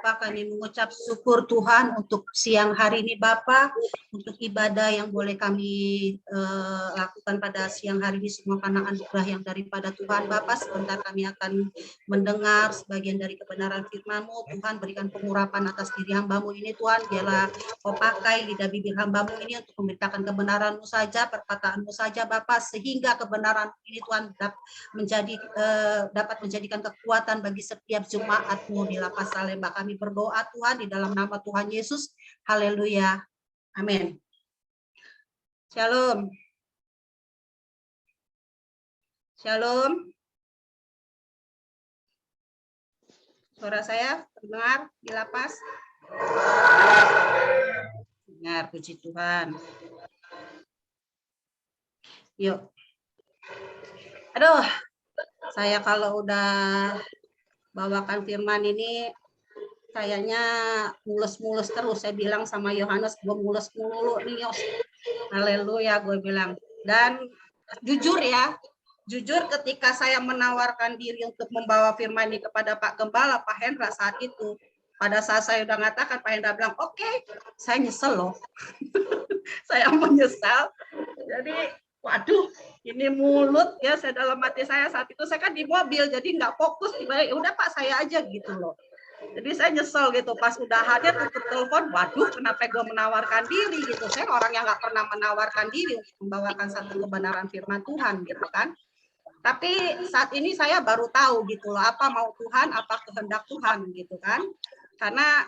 Bapak, kami mengucap syukur Tuhan untuk siang hari ini Bapak, untuk ibadah yang boleh kami lakukan pada siang hari ini, semua karena anugerah yang daripada Tuhan. Bapak, sebentar kami akan mendengar sebagian dari kebenaran firman-Mu. Tuhan, berikan pengurapan atas diri hamba-Mu ini Tuhan, biarlah Kau pakai lidah bibir hamba-Mu ini untuk memberitakan kebenaran-Mu saja, perkataan-Mu saja Bapak, sehingga kebenaran ini Tuhan dapat menjadikan kekuatan bagi setiap jemaat-Mu di Lapas Salemba. Kami berdoa Tuhan di dalam nama Tuhan Yesus. Haleluya. Amin. Shalom. Shalom. Suara saya terdengar di lapas? Dengar, puji Tuhan. Yuk. Aduh, saya kalau udah bawakan firman ini kayaknya mulus-mulus terus. Saya bilang sama Yohanes, gue mulus mulu nih Yos. Haleluya, gue bilang. Dan jujur ya, jujur ketika saya menawarkan diri untuk membawa firman ini kepada Pak Gembala, Pak Hendra saat itu, pada saat saya udah mengatakan, Pak Hendra bilang, oke, saya nyesel loh. Saya menyesal. Jadi, waduh, ini mulut ya, saya dalam hati saya saat itu, saya kan di mobil, jadi nggak fokus, tiba-tiba udah Pak saya aja gitu loh. Jadi saya nyesel gitu, pas udah hadir tutup telepon, waduh kenapa gue menawarkan diri gitu. Saya orang yang nggak pernah menawarkan diri untuk membawakan satu kebenaran firman Tuhan gitu kan. Tapi saat ini saya baru tahu gitu loh, apa mau Tuhan, apa kehendak Tuhan gitu kan. Karena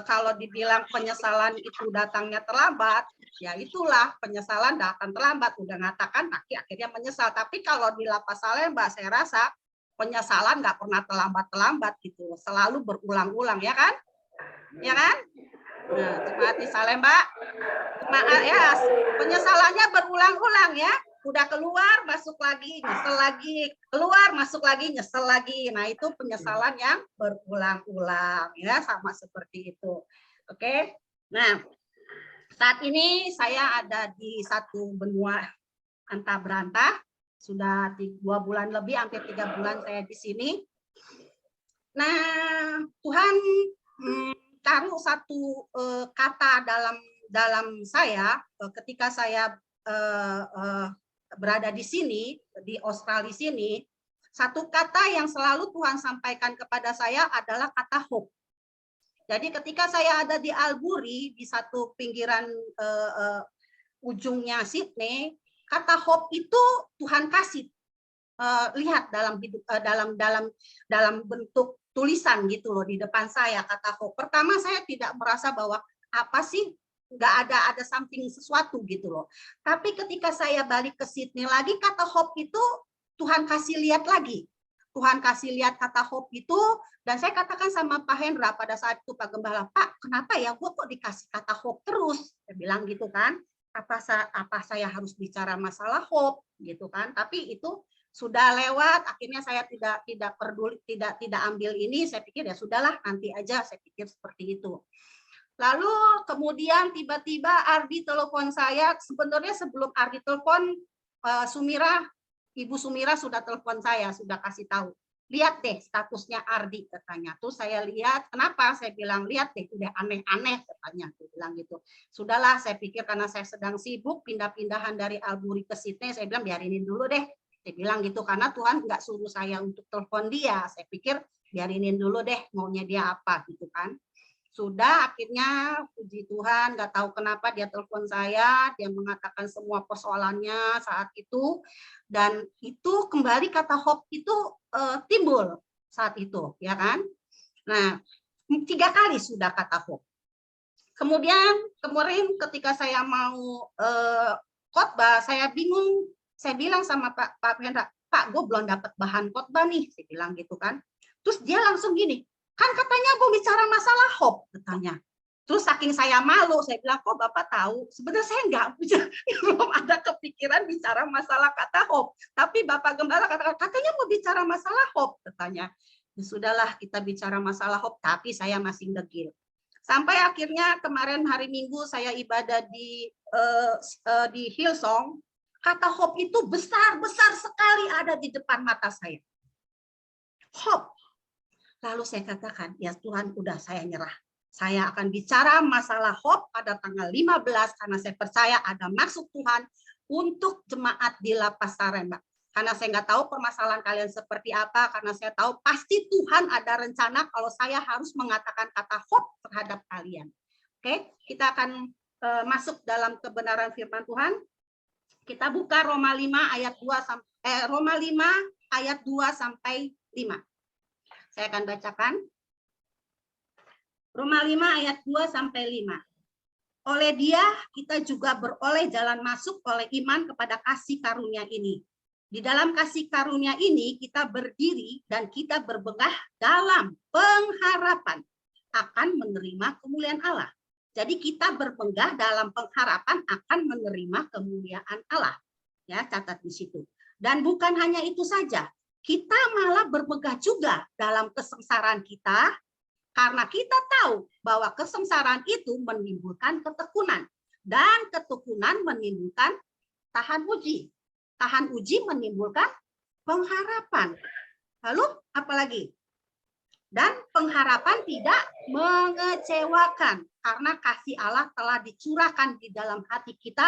kalau dibilang penyesalan itu datangnya terlambat, ya itulah penyesalan datang terlambat. Udah ngatakan, akhirnya menyesal. Tapi kalau di Lapas Salemba, saya rasa penyesalan nggak pernah terlambat gitu, selalu berulang-ulang ya kan, ya kan? Nah, jemaat di Salemba, ya penyesalannya berulang-ulang ya, udah keluar masuk lagi nyesel lagi, keluar masuk lagi nyesel lagi. Nah itu penyesalan yang berulang-ulang ya, sama seperti itu. Oke, nah saat ini saya ada di satu benua antah berantah. Sudah 2 bulan lebih, hampir 3 bulan saya di sini. Nah, Tuhan taruh satu kata dalam saya ketika saya berada di sini, di Australia sini. Satu kata yang selalu Tuhan sampaikan kepada saya adalah kata hope. Jadi ketika saya ada di Albury, di satu pinggiran ujungnya Sydney, kata hope itu Tuhan kasih lihat dalam hidup dalam bentuk tulisan gitu loh di depan saya, kata hope. Pertama saya tidak merasa bahwa apa sih, nggak ada something sesuatu gitu loh. Tapi ketika saya balik ke Sydney lagi, kata hope itu Tuhan kasih lihat lagi. Tuhan kasih lihat kata hope itu, dan saya katakan sama Pak Hendra pada saat itu, Pak Gembala, Pak kenapa ya gue kok dikasih kata hope terus? Saya bilang gitu kan. Apa saya harus bicara masalah hope gitu kan, tapi itu sudah lewat, akhirnya saya tidak peduli, tidak ambil ini. Saya pikir ya sudahlah, nanti aja, saya pikir seperti itu. Lalu kemudian tiba-tiba Ardi telepon saya. Sebenarnya sebelum Ardi telepon, Ibu Sumira sudah telepon saya, sudah kasih tahu, lihat deh statusnya Ardi katanya. Tuh saya lihat, kenapa? Saya bilang lihat deh, udah aneh-aneh katanya. Saya bilang gitu. Sudahlah, saya pikir karena saya sedang sibuk pindah-pindahan dari Albury ke Sydney, saya bilang biarinin dulu deh. Saya bilang gitu karena Tuhan nggak suruh saya untuk telepon dia. Saya pikir biarinin dulu deh, maunya dia apa gitu kan. Sudah akhirnya puji Tuhan, nggak tahu kenapa dia telepon saya, dia mengatakan semua persoalannya saat itu, dan itu kembali kata hope itu timbul saat itu, ya kan? Nah, 3 kali sudah kata hope. Kemudian kemarin ketika saya mau khotbah, saya bingung, saya bilang sama Pak Hendra, Pak, gue belum dapat bahan khotbah nih, saya bilang gitu kan. Terus dia langsung gini, kan katanya mau bicara masalah hope, katanya. Terus saking saya malu, saya bilang, kok Bapak tahu? Sebenarnya saya belum ada kepikiran bicara masalah kata hope. Tapi Bapak Gembala katanya mau bicara masalah hope, katanya. Ya, sudahlah kita bicara masalah hope, tapi saya masih degil. Sampai akhirnya kemarin hari Minggu saya ibadah di Hillsong, kata hope itu besar-besar sekali ada di depan mata saya. Hope. Lalu saya katakan, ya Tuhan, udah saya nyerah. Saya akan bicara masalah hope pada tanggal 15 karena saya percaya ada maksud Tuhan untuk jemaat di Lapas Salemba. Karena saya nggak tahu permasalahan kalian seperti apa, karena saya tahu pasti Tuhan ada rencana kalau saya harus mengatakan kata hope terhadap kalian. Oke, kita akan masuk dalam kebenaran firman Tuhan. Kita buka Roma 5 ayat 2 Roma 5 ayat 2 sampai 5. Saya akan bacakan. Roma 5 ayat 2 sampai 5. Oleh Dia kita juga beroleh jalan masuk oleh iman kepada kasih karunia ini. Di dalam kasih karunia ini kita berdiri dan kita berbegah dalam pengharapan akan menerima kemuliaan Allah. Jadi kita berbegah dalam pengharapan akan menerima kemuliaan Allah. Ya, catat di situ. Dan bukan hanya itu saja, kita malah berbegah juga dalam kesengsaraan kita, karena kita tahu bahwa kesengsaraan itu menimbulkan ketekunan, dan ketekunan menimbulkan tahan uji. Tahan uji menimbulkan pengharapan. Lalu apa lagi? Dan pengharapan tidak mengecewakan, karena kasih Allah telah dicurahkan di dalam hati kita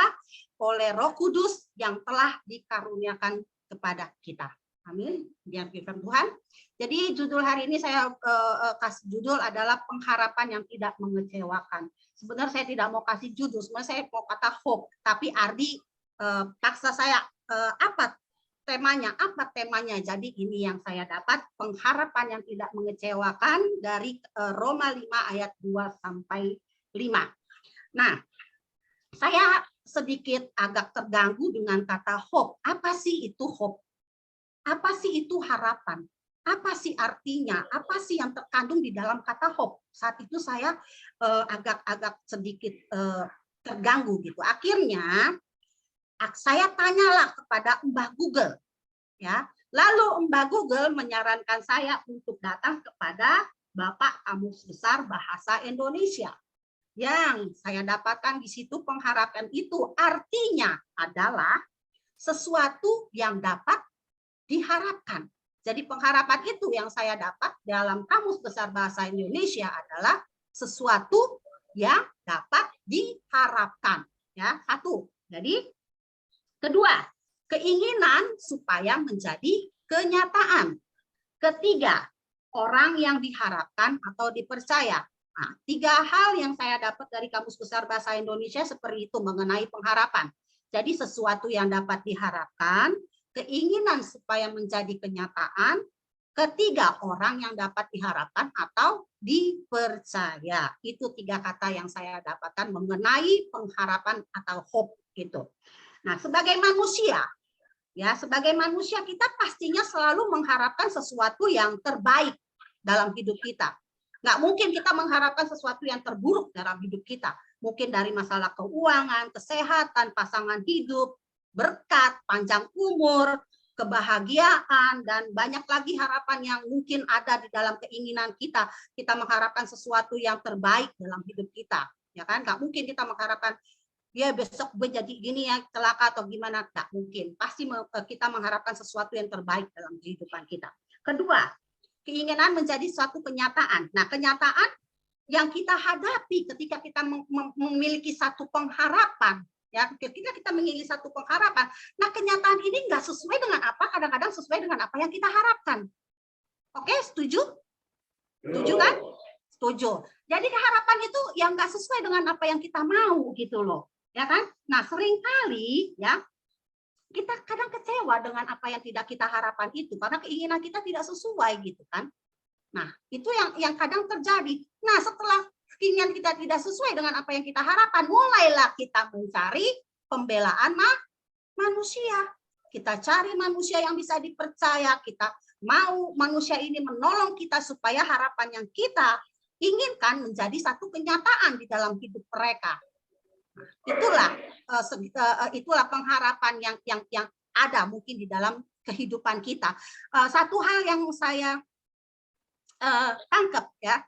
oleh Roh Kudus yang telah dikaruniakan kepada kita. Amin. Biar firman Tuhan. Jadi judul hari ini saya kasih judul adalah pengharapan yang tidak mengecewakan. Sebenarnya saya tidak mau kasih judul, sebenarnya saya mau kata hope, tapi Ardi paksa saya apa temanya? Jadi ini yang saya dapat, pengharapan yang tidak mengecewakan dari Roma 5 ayat 2 sampai 5. Nah, saya sedikit agak terganggu dengan kata hope. Apa sih itu hope? Apa sih itu harapan? Apa sih artinya? Apa sih yang terkandung di dalam kata hope? Saat itu saya agak sedikit terganggu gitu. Akhirnya saya tanyalah kepada Mbah Google, ya. Lalu Mbah Google menyarankan saya untuk datang kepada Bapak Kamus Besar Bahasa Indonesia. Yang saya dapatkan di situ, pengharapan itu artinya adalah sesuatu yang dapat diharapkan. Jadi pengharapan itu yang saya dapat dalam Kamus Besar Bahasa Indonesia adalah sesuatu yang dapat diharapkan. Ya, satu. Jadi kedua, keinginan supaya menjadi kenyataan. Ketiga, orang yang diharapkan atau dipercaya. Nah, 3 hal yang saya dapat dari Kamus Besar Bahasa Indonesia seperti itu mengenai pengharapan. Jadi sesuatu yang dapat diharapkan, keinginan supaya menjadi kenyataan, ketiga, orang yang dapat diharapkan atau dipercaya. Itu 3 kata yang saya dapatkan mengenai pengharapan atau hope itu. Nah, sebagai manusia, ya, sebagai manusia kita pastinya selalu mengharapkan sesuatu yang terbaik dalam hidup kita. Nggak mungkin kita mengharapkan sesuatu yang terburuk dalam hidup kita. Mungkin dari masalah keuangan, kesehatan, pasangan hidup, berkat, panjang umur, kebahagiaan, dan banyak lagi harapan yang mungkin ada di dalam keinginan kita. Kita mengharapkan sesuatu yang terbaik dalam hidup kita. Ya kan? Nggak mungkin kita mengharapkan ya besok gue jadi gini ya, celaka atau gimana, nggak mungkin. Pasti kita mengharapkan sesuatu yang terbaik dalam kehidupan kita. Kedua, keinginan menjadi suatu kenyataan. Nah, kenyataan yang kita hadapi ketika kita memiliki satu pengharapan, ya, ketika kita memiliki satu pengharapan, nah kenyataan ini nggak sesuai dengan apa, kadang-kadang sesuai dengan apa yang kita harapkan. Oke, setuju? Setuju kan? Setuju. Jadi harapan itu yang nggak sesuai dengan apa yang kita mau gitu loh. Ya kan? Nah, seringkali ya kita kadang kecewa dengan apa yang tidak kita harapkan itu karena keinginan kita tidak sesuai gitu kan. Nah, itu yang kadang terjadi. Nah, setelah keinginan kita tidak sesuai dengan apa yang kita harapkan, mulailah kita mencari pembelaan manusia. Kita cari manusia yang bisa dipercaya, kita mau manusia ini menolong kita supaya harapan yang kita inginkan menjadi satu kenyataan di dalam hidup mereka. Itulah pengharapan yang ada mungkin di dalam kehidupan kita. Satu hal yang saya tangkap ya,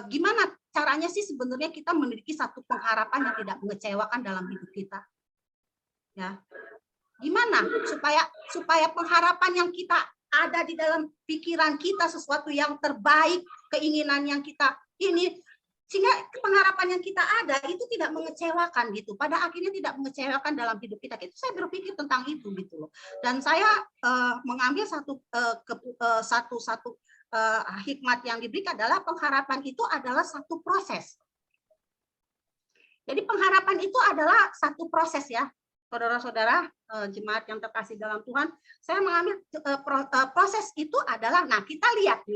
gimana caranya sih sebenarnya kita memiliki satu pengharapan yang tidak mengecewakan dalam hidup kita? Ya, gimana supaya pengharapan yang kita ada di dalam pikiran kita sesuatu yang terbaik, keinginan yang kita ini, sehingga pengharapan yang kita ada itu tidak mengecewakan gitu. Pada akhirnya tidak mengecewakan dalam hidup kita. Itu saya berpikir tentang itu gitu loh. Dan saya mengambil satu hikmat yang diberikan adalah pengharapan itu adalah satu proses. Jadi pengharapan itu adalah satu proses ya, saudara-saudara jemaat yang terkasih dalam Tuhan. Saya mengambil proses itu adalah, nah kita lihat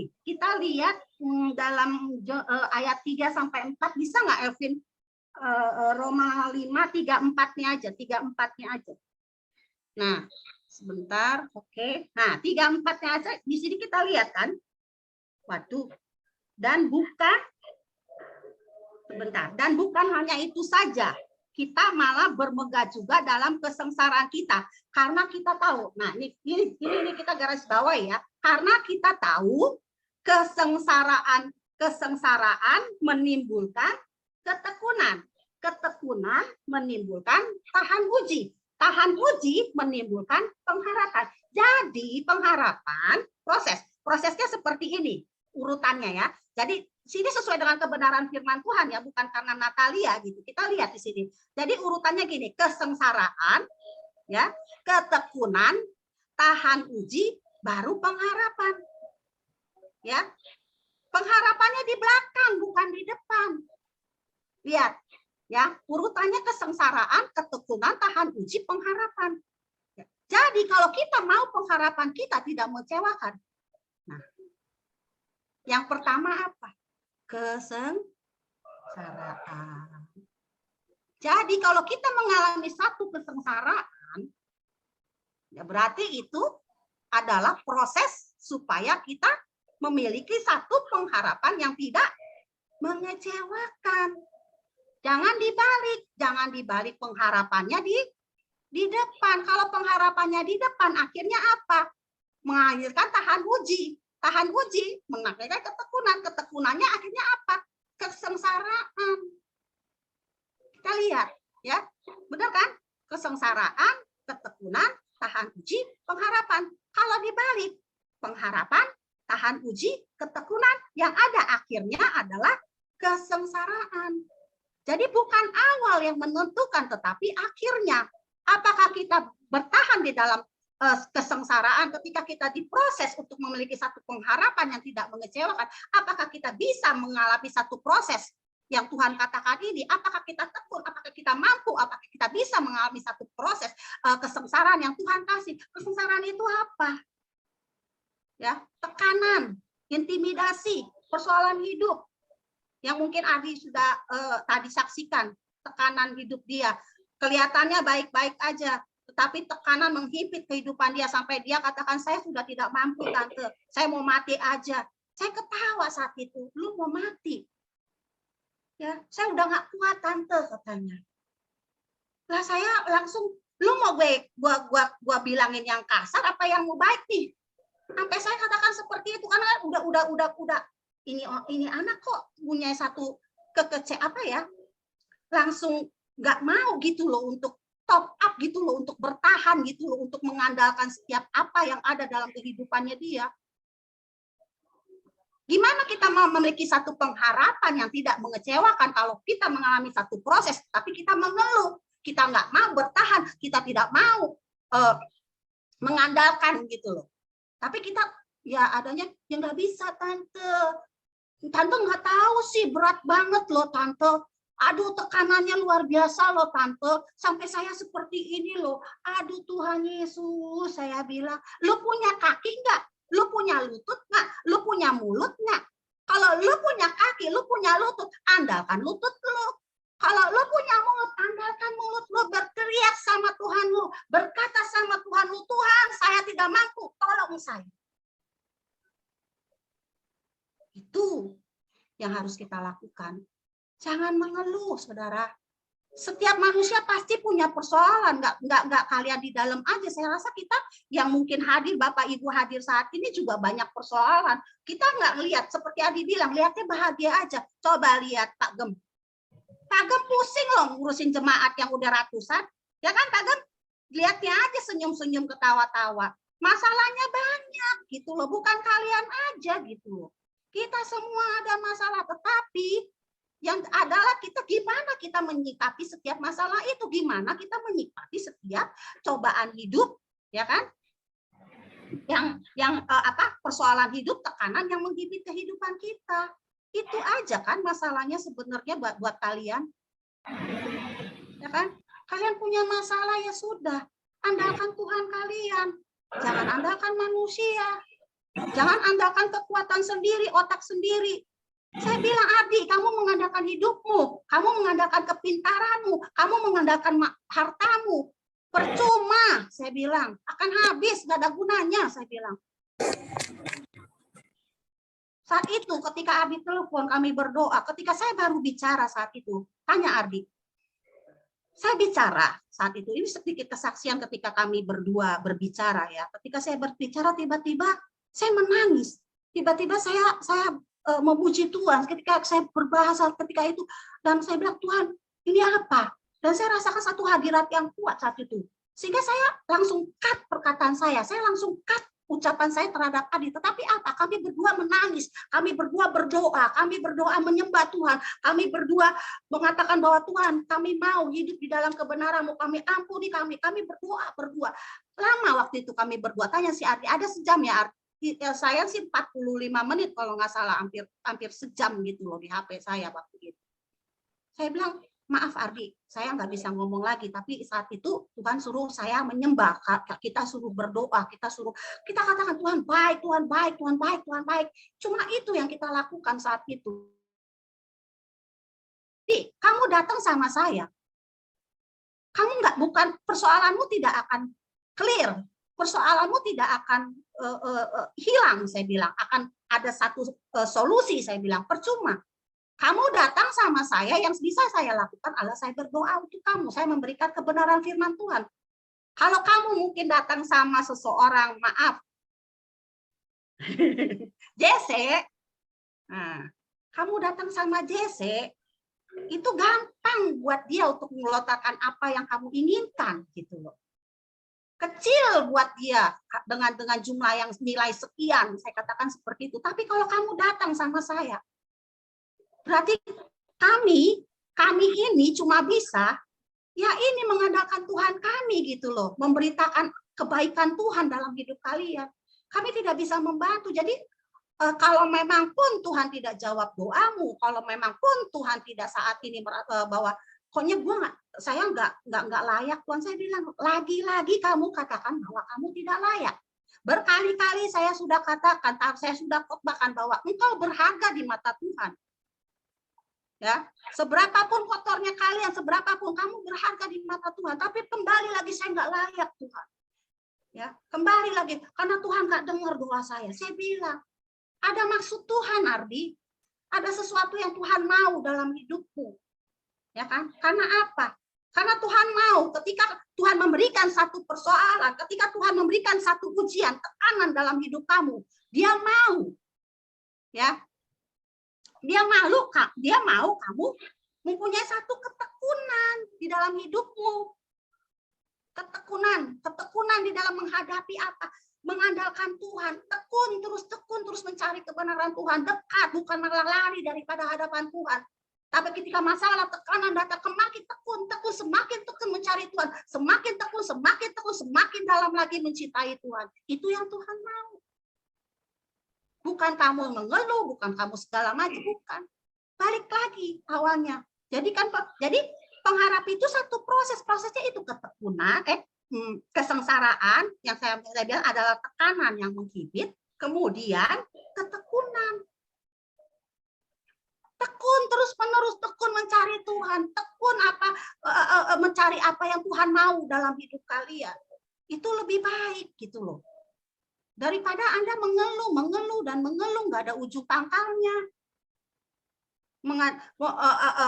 dalam ayat 3 sampai 4, bisa nggak Elvin Roma 5 3-4-nya aja, 3-4-nya aja. Nah, sebentar, oke. Nah, 3-4-nya aja di sini kita lihat kan. Waduh. Dan bukan sebentar, dan bukan hanya itu saja. Kita malah bermegah juga dalam kesengsaraan kita, karena kita tahu. Nah, ini kita garis bawah ya. Karena kita tahu kesengsaraan menimbulkan ketekunan. Ketekunan menimbulkan tahan uji. Tahan uji menimbulkan pengharapan. Jadi pengharapan prosesnya seperti ini urutannya ya. Jadi sini sesuai dengan kebenaran firman Tuhan ya, bukan karena Natalia gitu. Kita lihat di sini. Jadi urutannya gini, kesengsaraan ya, ketekunan, tahan uji, baru pengharapan. Ya. Pengharapannya di belakang bukan di depan. Lihat ya, urutannya kesengsaraan, ketekunan, tahan uji, pengharapan. Ya. Jadi kalau kita mau pengharapan kita tidak mengecewakan. Nah, yang pertama apa? Kesengsaraan. Jadi kalau kita mengalami satu kesengsaraan, ya berarti itu adalah proses supaya kita memiliki satu pengharapan yang tidak mengecewakan. Jangan dibalik pengharapannya di depan. Kalau pengharapannya di depan, akhirnya apa? Menghasilkan tahan uji. Tahan uji, mengakhirkan ketekunan. Ketekunannya akhirnya apa? Kesengsaraan. Kita lihat, ya, benar kan? Kesengsaraan, ketekunan, tahan uji, pengharapan. Kalau dibalik, pengharapan, tahan uji, ketekunan, yang ada akhirnya adalah kesengsaraan. Jadi bukan awal yang menentukan, tetapi akhirnya. Apakah kita bertahan di dalam kesengsaraan ketika kita diproses untuk memiliki satu pengharapan yang tidak mengecewakan? Apakah kita bisa mengalami satu proses yang Tuhan katakan ini? Apakah kita tekun? Apakah kita mampu? Apakah kita bisa mengalami satu proses kesengsaraan yang Tuhan kasih? Kesengsaraan itu apa? Ya, tekanan, intimidasi, persoalan hidup yang mungkin Adi sudah tadi saksikan. Tekanan hidup dia kelihatannya baik-baik aja, tetapi tekanan menghimpit kehidupan dia sampai dia katakan, saya sudah tidak mampu tante, saya mau mati aja. Saya ketawa saat itu, lu mau mati? Ya, saya udah nggak kuat tante katanya. Lah saya langsung, lu mau gua bilangin yang kasar apa yang mau baik nih? Sampai saya katakan seperti itu karena udah ini anak kok punya satu langsung nggak mau gitu loh untuk top up gitu loh, untuk bertahan gitu loh, untuk mengandalkan setiap apa yang ada dalam kehidupannya dia. Gimana kita mau memiliki satu pengharapan yang tidak mengecewakan kalau kita mengalami satu proses, tapi kita mengeluh, kita nggak mau bertahan, kita tidak mau mengandalkan gitu loh. Tapi kita ya adanya yang nggak bisa tante nggak tahu sih, berat banget loh tante. Aduh, tekanannya luar biasa loh tante, sampai saya seperti ini loh. Aduh Tuhan Yesus, saya bilang, lu punya kaki nggak? Lu punya lutut nggak? Lu punya mulut nggak? Kalau lu punya kaki, lu punya lutut, andalkan lutut lu. Kalau lu punya mulut, andalkan mulut lu. Berteriak sama Tuhan lu, berkata sama Tuhan lu, Tuhan saya tidak mampu, tolong saya. Itu yang harus kita lakukan. Jangan mengeluh, saudara. Setiap manusia pasti punya persoalan, nggak kalian di dalam aja. Saya rasa kita yang mungkin hadir, Bapak Ibu hadir saat ini juga banyak persoalan. Kita nggak ngelihat, seperti Adi bilang, lihatnya bahagia aja. Coba lihat Pak Gem. Pak Gem pusing loh ngurusin jemaat yang udah ratusan. Ya kan Pak Gem? Lihatnya aja senyum-senyum, ketawa-tawa. Masalahnya banyak gitu loh, bukan kalian aja gitu loh. Kita semua ada masalah, tetapi yang adalah kita gimana kita menyikapi setiap masalah itu, gimana kita menyikapi setiap cobaan hidup, ya kan? Yang persoalan hidup, tekanan yang menggigit kehidupan kita. Itu aja kan masalahnya sebenarnya buat kalian. Ya kan? Kalian punya masalah, ya sudah, andalkan Tuhan kalian. Jangan andalkan manusia. Jangan andalkan kekuatan sendiri, otak sendiri. Saya bilang, Ardi, kamu mengandalkan hidupmu, kamu mengandalkan kepintaranmu, kamu mengandalkan hartamu. Percuma, saya bilang, akan habis, nggak ada gunanya, saya bilang. Saat itu, ketika Ardi telepon, kami berdoa. Ketika saya baru bicara saat itu, tanya Ardi. Saya bicara saat itu, ini sedikit kesaksian ketika kami berdua berbicara ya. Ketika saya berbicara, tiba-tiba saya menangis. Tiba-tiba saya memuji Tuhan ketika saya berbahasa ketika itu. Dan saya bilang, Tuhan, ini apa? Dan saya rasakan satu hadirat yang kuat saat itu. Sehingga saya langsung cut perkataan saya langsung cut ucapan saya terhadap Adi. Tetapi apa? Kami berdua menangis, kami berdua berdoa, kami berdoa menyembah Tuhan, kami berdua mengatakan bahwa Tuhan, kami mau hidup di dalam kebenaran-Mu, kami ampuni kami berdoa berdua. Lama waktu itu kami berdua. Tanya si Adi, ada sejam ya Ardi? Saya sih 45 menit kalau nggak salah, hampir sejam gitu loh di HP saya waktu itu. Saya bilang, maaf Ardi, saya nggak bisa ngomong lagi, tapi saat itu Tuhan suruh saya menyembah, kita suruh berdoa, kita katakan Tuhan baik, Tuhan baik, Tuhan baik, Tuhan baik. Cuma itu yang kita lakukan saat itu. Jadi, kamu datang sama saya, kamu bukan persoalanmu tidak akan clear, persoalanmu tidak akan hilang, saya bilang, akan ada satu solusi, saya bilang, percuma. Kamu datang sama saya, yang bisa saya lakukan adalah saya berdoa untuk kamu. Saya memberikan kebenaran firman Tuhan. Kalau kamu mungkin datang sama seseorang, maaf, Jesse, nah, kamu datang sama Jesse, itu gampang buat dia untuk melontarkan apa yang kamu inginkan, gitu loh. Kecil buat dia dengan jumlah yang nilai sekian, saya katakan seperti itu. Tapi kalau kamu datang sama saya, berarti kami ini cuma bisa ya ini mengandalkan Tuhan kami gitu loh, memberitakan kebaikan Tuhan dalam hidup kalian. Kami tidak bisa membantu. Jadi kalau memang pun Tuhan tidak jawab doamu, kalau memang pun Tuhan tidak saat ini bahwa pokoknya saya nggak layak, Tuhan, saya bilang lagi-lagi kamu katakan bahwa kamu tidak layak. Berkali-kali saya sudah katakan, saya sudah khotbahkan bahwa engkau berharga di mata Tuhan. Ya, seberapapun kotornya kalian, seberapapun kamu berharga di mata Tuhan, tapi kembali lagi saya nggak layak Tuhan. Ya, kembali lagi karena Tuhan nggak dengar doa saya. Saya bilang ada maksud Tuhan, Ardi, ada sesuatu yang Tuhan mau dalam hidupmu, ya kan? Karena apa? Karena Tuhan mau ketika Tuhan memberikan satu persoalan, ketika Tuhan memberikan satu ujian, tekanan dalam hidup kamu, Dia mau, ya. Dia mau kamu mempunyai satu ketekunan di dalam hidupmu. Ketekunan di dalam menghadapi apa? Mengandalkan Tuhan, tekun terus mencari kebenaran Tuhan, dekat, bukan malah lari daripada hadapan Tuhan. Tapi ketika masalah tekanan datang, semakin tekun, semakin tekun mencari Tuhan, semakin tekun, semakin dalam lagi mencintai Tuhan. Itu yang Tuhan mau. Bukan kamu mengeluh, bukan kamu segala macam, bukan. Balik lagi awalnya. Jadi pengharap itu satu prosesnya itu ketekunan, kesengsaraan yang saya bilang adalah tekanan yang menggigit, kemudian ketekunan. Tekun terus-menerus, tekun mencari Tuhan, tekun mencari apa yang Tuhan mau dalam hidup kalian. Itu lebih baik gitu loh. Daripada Anda mengeluh nggak ada ujung pangkalnya,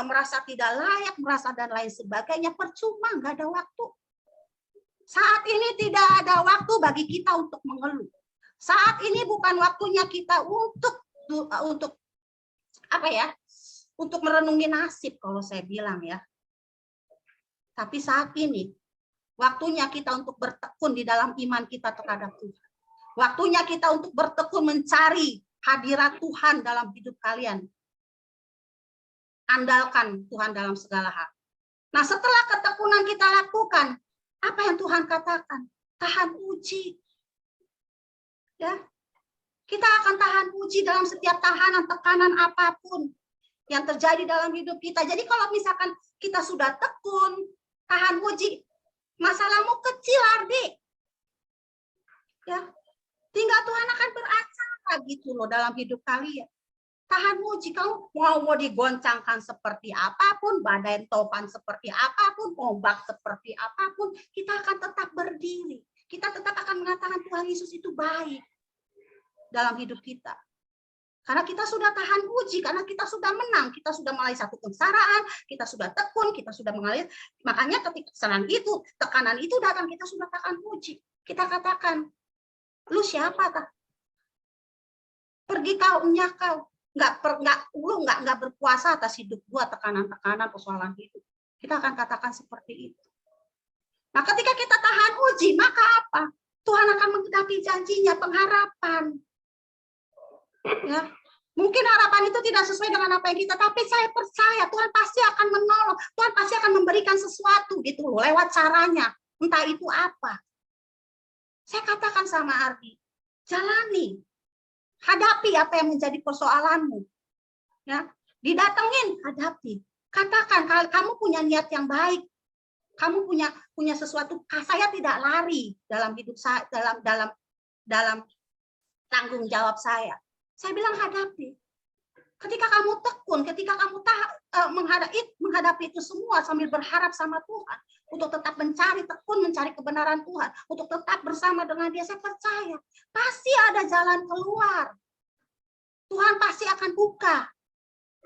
merasa tidak layak, merasa dan lain sebagainya, percuma, nggak ada waktu. Saat ini tidak ada waktu bagi kita untuk mengeluh. Saat ini bukan waktunya kita untuk apa ya? Untuk merenungi nasib kalau saya bilang ya. Tapi saat ini waktunya kita untuk bertekun di dalam iman kita terhadap Tuhan. Waktunya kita untuk bertekun mencari hadirat Tuhan dalam hidup kalian. Andalkan Tuhan dalam segala hal. Nah, setelah ketekunan kita lakukan, apa yang Tuhan katakan? Tahan uji. Ya. Kita akan tahan uji dalam setiap tahanan, tekanan apapun yang terjadi dalam hidup kita. Jadi kalau misalkan kita sudah tekun, tahan uji, masalahmu kecil, Ardi. Ya. Tinggal Tuhan akan beracara gitu loh dalam hidup kalian. Tahan uji, kamu mau digoncangkan seperti apapun, badai topan seperti apapun, ombak seperti apapun, kita akan tetap berdiri. Kita tetap akan mengatakan Tuhan Yesus itu baik dalam hidup kita. Karena kita sudah tahan uji, karena kita sudah menang, kita sudah mulai satu kesengsaraan, kita sudah tekun, kita sudah mengalir. Makanya ketika senang itu, tekanan itu datang, kita sudah tahan uji. Kita katakan, lu siapa tak? Pergi kau, enyak kau. Lu nggak berkuasa atas hidup gua, tekanan-tekanan persoalan hidup. Kita akan katakan seperti itu. Nah, ketika kita tahan uji, maka apa? Tuhan akan menggenapi janjinya, pengharapan. Ya, mungkin harapan itu tidak sesuai dengan apa yang kita, tapi saya percaya Tuhan pasti akan menolong, Tuhan pasti akan memberikan sesuatu gitu loh, lewat caranya, entah itu apa. Saya katakan sama Ardi, jalani. Hadapi apa yang menjadi persoalanmu. Ya, didatengin, hadapi. Katakan kalau kamu punya niat yang baik. Kamu punya sesuatu. Saya tidak lari dalam hidup saya, dalam tanggung jawab saya. Saya bilang hadapi. Ketika kamu tekun, ketika kamu menghadapi itu semua sambil berharap sama Tuhan untuk tetap tekun mencari kebenaran Tuhan, untuk tetap bersama dengan Dia, saya percaya pasti ada jalan keluar. Tuhan pasti akan buka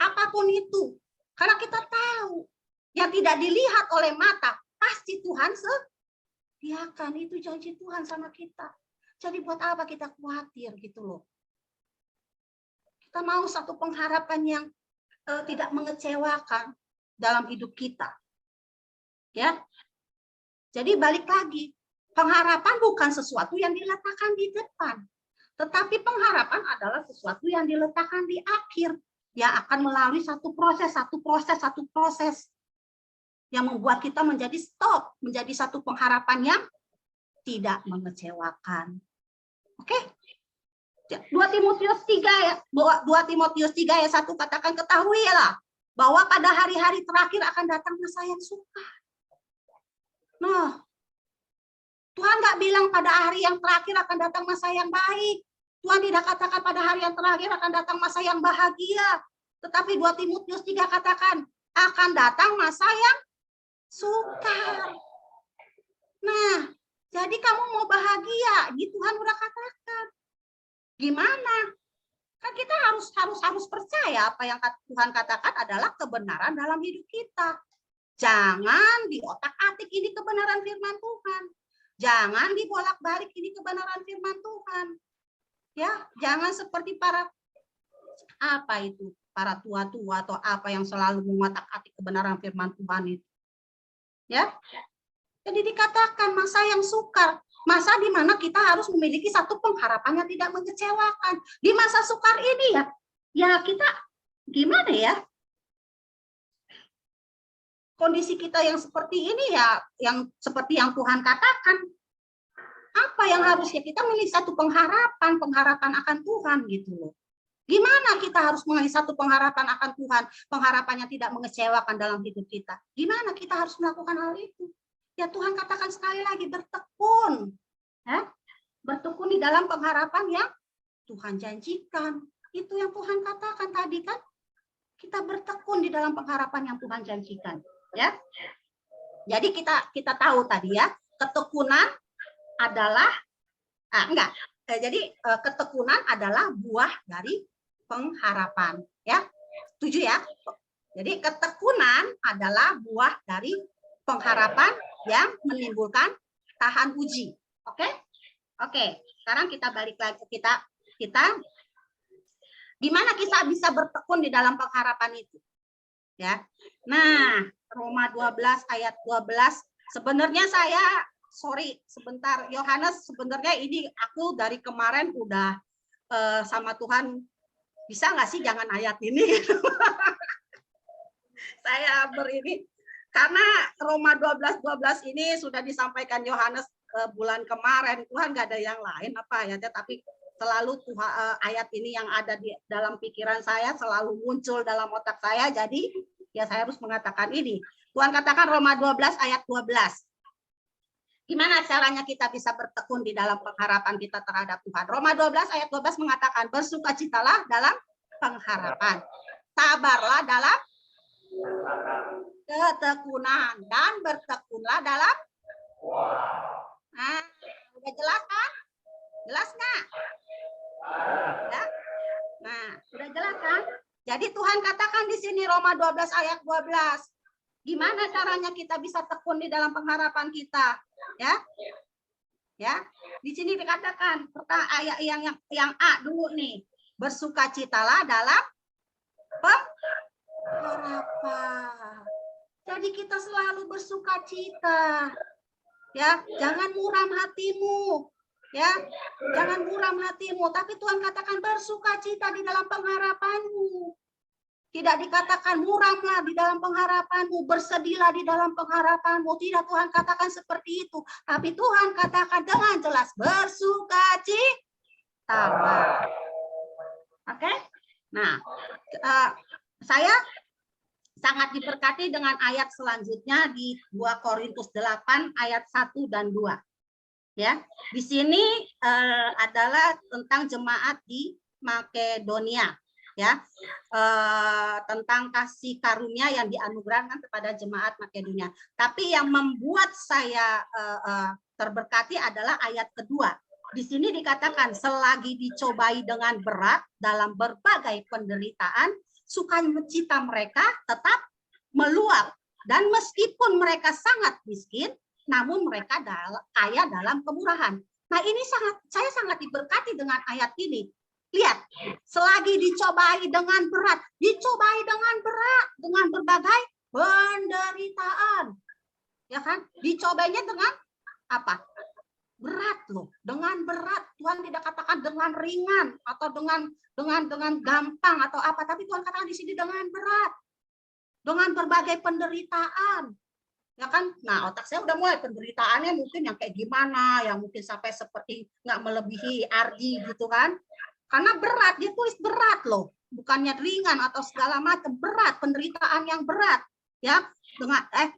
apapun itu, karena kita tahu yang tidak dilihat oleh mata pasti Tuhan sediakan. Itu janji Tuhan sama kita. Jadi buat apa kita khawatir gitu loh? Kita mau satu pengharapan yang tidak mengecewakan dalam hidup kita. Ya. Jadi balik lagi, pengharapan bukan sesuatu yang diletakkan di depan, tetapi pengharapan adalah sesuatu yang diletakkan di akhir, yang akan melalui satu proses yang membuat kita menjadi stop, menjadi satu pengharapan yang tidak mengecewakan. Oke? 2 Timotius 3 ya, 2 Timotius 3 ayat 1 katakan, ketahuilah bahwa pada hari-hari terakhir akan datang masa yang sukar. Nah, Tuhan nggak bilang pada hari yang terakhir akan datang masa yang baik. Tuhan tidak katakan pada hari yang terakhir akan datang masa yang bahagia. Tetapi 2 Timotius 3 katakan akan datang masa yang sukar. Nah, jadi kamu mau bahagia, di Tuhan udah katakan. Gimana? Kan kita harus percaya apa yang Tuhan katakan adalah kebenaran dalam hidup kita. Jangan diotak-atik ini kebenaran firman Tuhan. Jangan dibolak-balik ini kebenaran firman Tuhan. Ya, jangan seperti para tua-tua atau apa yang selalu mengotak-atik kebenaran firman Tuhan itu. Ya. Jadi dikatakan masa yang sukar, masa di mana kita harus memiliki satu pengharapan yang tidak mengecewakan. Di masa sukar ini ya kita gimana ya? Kondisi kita yang seperti ini ya, yang seperti yang Tuhan katakan. Apa yang harusnya kita memiliki satu pengharapan akan Tuhan gitu loh. Gimana kita harus memiliki satu pengharapan akan Tuhan, pengharapannya tidak mengecewakan dalam hidup kita. Gimana kita harus melakukan hal itu? Ya Tuhan katakan sekali lagi, bertekun. Ya? Bertekun di dalam pengharapan yang Tuhan janjikan. Itu yang Tuhan katakan tadi kan. Kita bertekun di dalam pengharapan yang Tuhan janjikan. Ya, jadi kita tahu tadi ya, ketekunan adalah ketekunan adalah buah dari pengharapan. Ya, setuju ya? Jadi ketekunan adalah buah dari pengharapan yang menimbulkan tahan uji. Oke? Oke. Sekarang kita balik lagi kita gimana kita bisa bertekun di dalam pengharapan itu? Ya. Nah, Roma 12 ayat 12. Sebenarnya saya sorry sebentar, Yohanes, sebenarnya ini aku dari kemarin udah sama Tuhan, bisa nggak sih jangan ayat ini? Saya berini karena Roma 12:12 ini sudah disampaikan Yohanes bulan kemarin. Tuhan nggak ada yang lain apa ayatnya, tapi selalu Tuhan, ayat ini yang ada di dalam pikiran saya, selalu muncul dalam otak saya. Jadi ya saya harus mengatakan ini. Tuhan katakan Roma 12 ayat 12. Gimana caranya kita bisa bertekun di dalam pengharapan kita terhadap Tuhan? Roma 12 ayat 12 mengatakan bersukacitalah dalam pengharapan. Sabarlah dalam ketekunan dan bertekunlah dalam. Nah, udah jelas kan? Jelas nggak? Ya? Nah, udah jelas kan? Jadi Tuhan katakan di sini Roma 12 ayat 12. Gimana caranya kita bisa tekun di dalam pengharapan kita? Ya. Ya. Di sini dikatakan ayat yang A dulu nih. Bersukacitalah dalam pengharapan. Jadi kita selalu bersukacita. Ya, jangan muram hatimu. Ya, jangan muram hatimu, tapi Tuhan katakan bersukacita di dalam pengharapanmu. Tidak dikatakan muramlah di dalam pengharapanmu, bersedihlah di dalam pengharapanmu. Tidak, Tuhan katakan seperti itu. Tapi Tuhan katakan dengan jelas bersukacitalah. Oke? Nah, saya sangat diberkati dengan ayat selanjutnya di 2 Korintus 8 ayat 1 dan 2. Ya, di sini adalah tentang jemaat di Makedonia. Ya, tentang kasih karunia yang dianugerahkan kepada jemaat Makedonia. Tapi yang membuat saya terberkati adalah ayat kedua. Di sini dikatakan selagi dicobai dengan berat dalam berbagai penderitaan, sukacita mereka tetap meluap, dan meskipun mereka sangat miskin, namun mereka kaya dalam kemurahan. Nah, ini saya sangat diberkati dengan ayat ini. Lihat, selagi dicobai dengan berat, dengan berbagai penderitaan, ya kan? Dicobainya dengan apa? Berat loh, dengan berat. Tuhan tidak katakan dengan ringan atau dengan gampang atau apa, tapi Tuhan katakan di sini dengan berat, dengan berbagai penderitaan. Ya kan? Nah, otak saya udah mulai penderitaannya mungkin yang kayak gimana, yang mungkin sampai seperti nggak melebihi ardi gitu kan? Karena berat, dia tulis berat loh, bukannya ringan atau segala macam, berat, penderitaan yang berat, ya,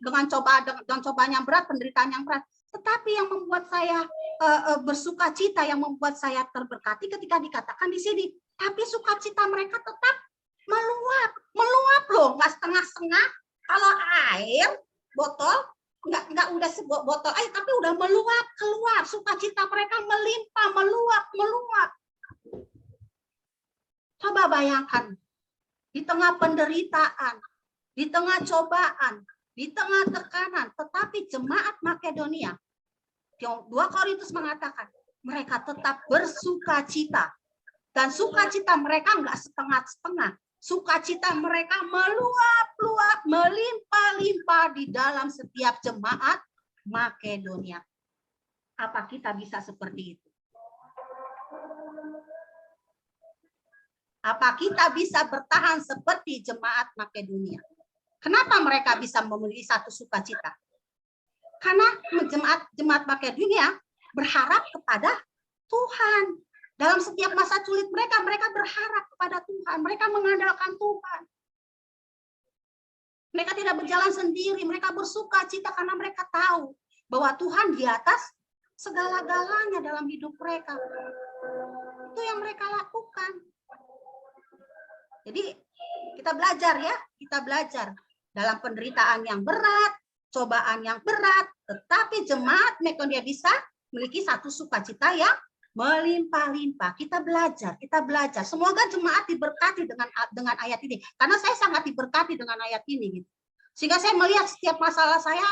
dengan cobaan yang berat, penderitaan yang berat. Tetapi yang membuat saya bersukacita, yang membuat saya terberkati ketika dikatakan di sini, tapi sukacita mereka tetap meluap loh, nggak setengah-setengah. Kalau air botol nggak udah botol air, tapi udah meluap keluar, sukacita mereka melimpah, meluap. Coba bayangkan, di tengah penderitaan, di tengah cobaan, di tengah tekanan, tetapi jemaat Makedonia, 2 Korintus mengatakan, mereka tetap bersukacita. Dan sukacita mereka enggak setengah-setengah. Sukacita mereka meluap-luap, melimpah-limpah di dalam setiap jemaat Makedonia. Apa kita bisa seperti itu? Apa kita bisa bertahan seperti jemaat Makedonia? Kenapa mereka bisa memiliki satu sukacita? Karena jemaat Makedonia berharap kepada Tuhan. Dalam setiap masa sulit mereka berharap kepada Tuhan. Mereka mengandalkan Tuhan. Mereka tidak berjalan sendiri. Mereka bersukacita karena mereka tahu bahwa Tuhan di atas segala-galanya dalam hidup mereka. Itu yang mereka lakukan. Jadi kita belajar ya, kita belajar dalam penderitaan yang berat, cobaan yang berat, tetapi jemaat Makedonia bisa memiliki satu sukacita yang melimpah-limpah. Kita belajar. Semoga jemaat diberkati dengan ayat ini, karena saya sangat diberkati dengan ayat ini, gitu. Sehingga saya melihat setiap masalah saya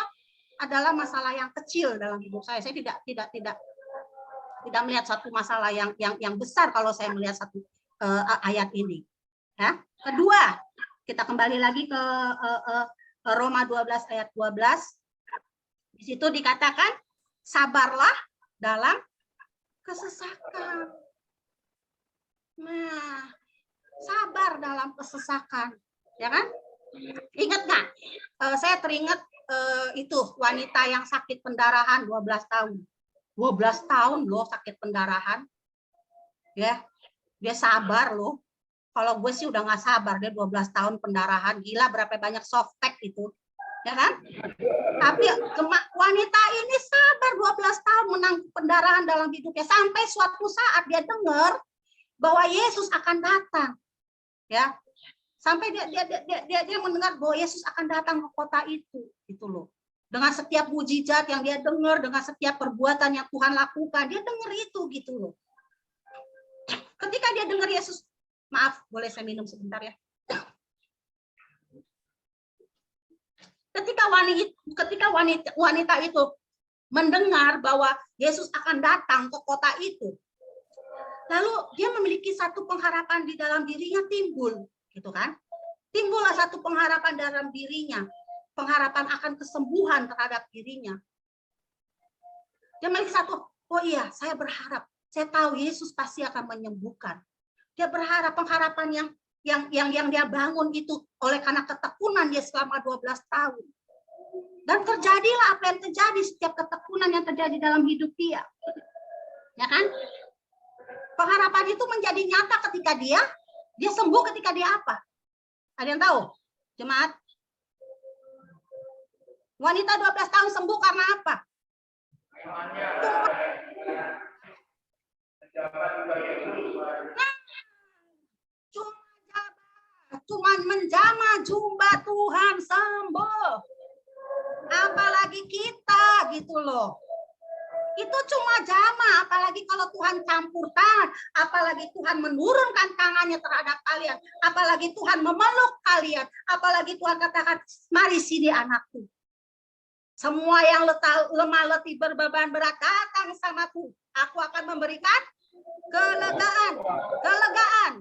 adalah masalah yang kecil dalam hidup saya. Saya tidak melihat satu masalah yang besar kalau saya melihat satu ayat ini. Ya. Kedua, kita kembali lagi ke Roma 12 ayat 12. Di situ dikatakan, sabarlah dalam kesesakan. Nah, sabar dalam kesesakan, ya kan? Ingat nggak? Saya teringat itu wanita yang sakit pendarahan 12 tahun. 12 tahun loh sakit pendarahan. Ya, dia sabar loh. Kalau gue sih udah nggak sabar, dia 12 tahun pendarahan. Gila berapa banyak softtek itu. Ya kan? Tapi wanita ini sabar 12 tahun menanggung pendarahan dalam hidupnya. Sampai suatu saat dia dengar bahwa Yesus akan datang. Ya. Sampai dia mendengar bahwa Yesus akan datang ke kota itu. Gitu loh. Dengan setiap mujizat yang dia dengar, dengan setiap perbuatan yang Tuhan lakukan, dia dengar itu gitu loh. Ketika dia dengar Yesus, maaf, boleh saya minum sebentar ya. Ketika wanita itu mendengar bahwa Yesus akan datang ke kota itu, lalu dia memiliki satu pengharapan di dalam dirinya timbul, gitu kan? Timbullah satu pengharapan dalam dirinya, pengharapan akan kesembuhan terhadap dirinya. Dia memiliki satu, oh iya, saya berharap, saya tahu Yesus pasti akan menyembuhkan. Dia berharap pengharapan yang dia bangun itu oleh karena ketekunan dia selama 12 tahun. Dan terjadilah apa yang terjadi, setiap ketekunan yang terjadi dalam hidup dia. Ya kan? Pengharapan itu menjadi nyata ketika dia sembuh ketika dia apa? Ada yang tahu? Jemaat? Wanita 12 tahun sembuh karena apa? Cuma menjamah jumlah Tuhan sembuh. Apalagi kita gitu loh. Itu cuma jama, apalagi kalau Tuhan campur tangan, apalagi Tuhan menurunkan tangannya terhadap kalian, apalagi Tuhan memeluk kalian, apalagi Tuhan katakan, mari sini anakku. Semua yang lemah letih berbeban berat datang samaku. Aku akan memberikan kelegaan. Kelegaan.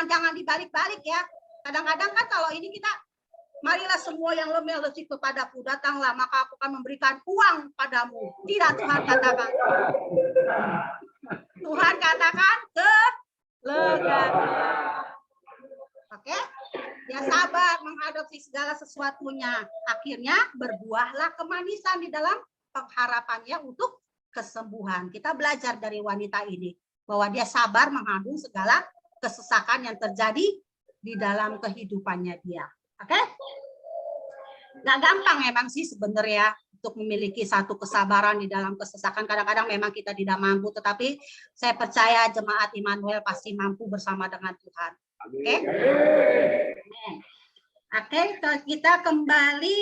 Jangan dibalik-balik ya. Kadang-kadang kan kalau ini kita, marilah semua yang lemah letih kepadaku, datanglah maka aku akan memberikan uang padamu. Tidak, Tuhan katakan. Tuhan katakan kelegaan. Oke? Dia sabar menghadapi segala sesuatunya. Akhirnya berbuahlah kemanisan di dalam pengharapannya untuk kesembuhan. Kita belajar dari wanita ini bahwa dia sabar menghadapi segala kesesakan yang terjadi di dalam kehidupannya dia. Oke? Nggak gampang memang sih sebenarnya untuk memiliki satu kesabaran di dalam kesesakan. Kadang-kadang memang kita tidak mampu, tetapi saya percaya jemaat Immanuel pasti mampu bersama dengan Tuhan. Oke? Oke, kita kembali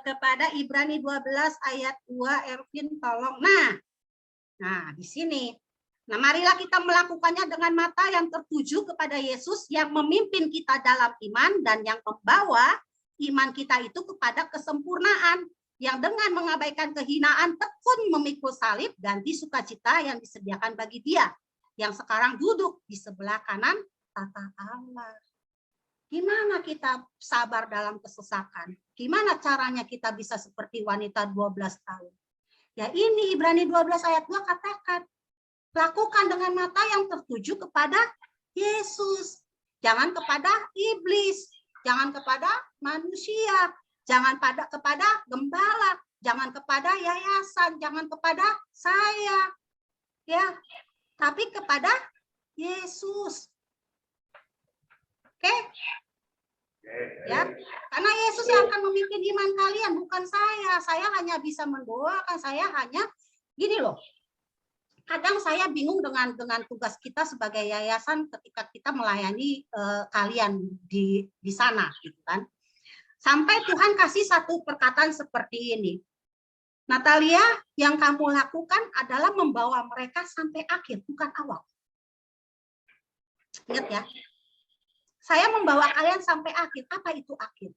kepada Ibrani 12 ayat 2, Ervin tolong. Nah di sini. Nah, marilah kita melakukannya dengan mata yang tertuju kepada Yesus yang memimpin kita dalam iman dan yang membawa iman kita itu kepada kesempurnaan, yang dengan mengabaikan kehinaan tekun memikul salib ganti sukacita yang disediakan bagi dia yang sekarang duduk di sebelah kanan tata Allah. Gimana kita sabar dalam kesesakan? Gimana caranya kita bisa seperti wanita 12 tahun? Ya ini Ibrani 12 ayat 2 katakan, lakukan dengan mata yang tertuju kepada Yesus. Jangan kepada iblis, jangan kepada manusia, jangan kepada gembala, jangan kepada yayasan, jangan kepada saya. Ya, tapi kepada Yesus. Oke? Ya, karena Yesus yang akan memimpin iman kalian, bukan saya. Saya hanya bisa mendoakan, saya hanya gini loh. Kadang saya bingung dengan tugas kita sebagai yayasan ketika kita melayani kalian di sana, gitu kan. Sampai Tuhan kasih satu perkataan seperti ini. Natalia, yang kamu lakukan adalah membawa mereka sampai akhir, bukan awal. Ingat ya. Saya membawa kalian sampai akhir. Apa itu akhir?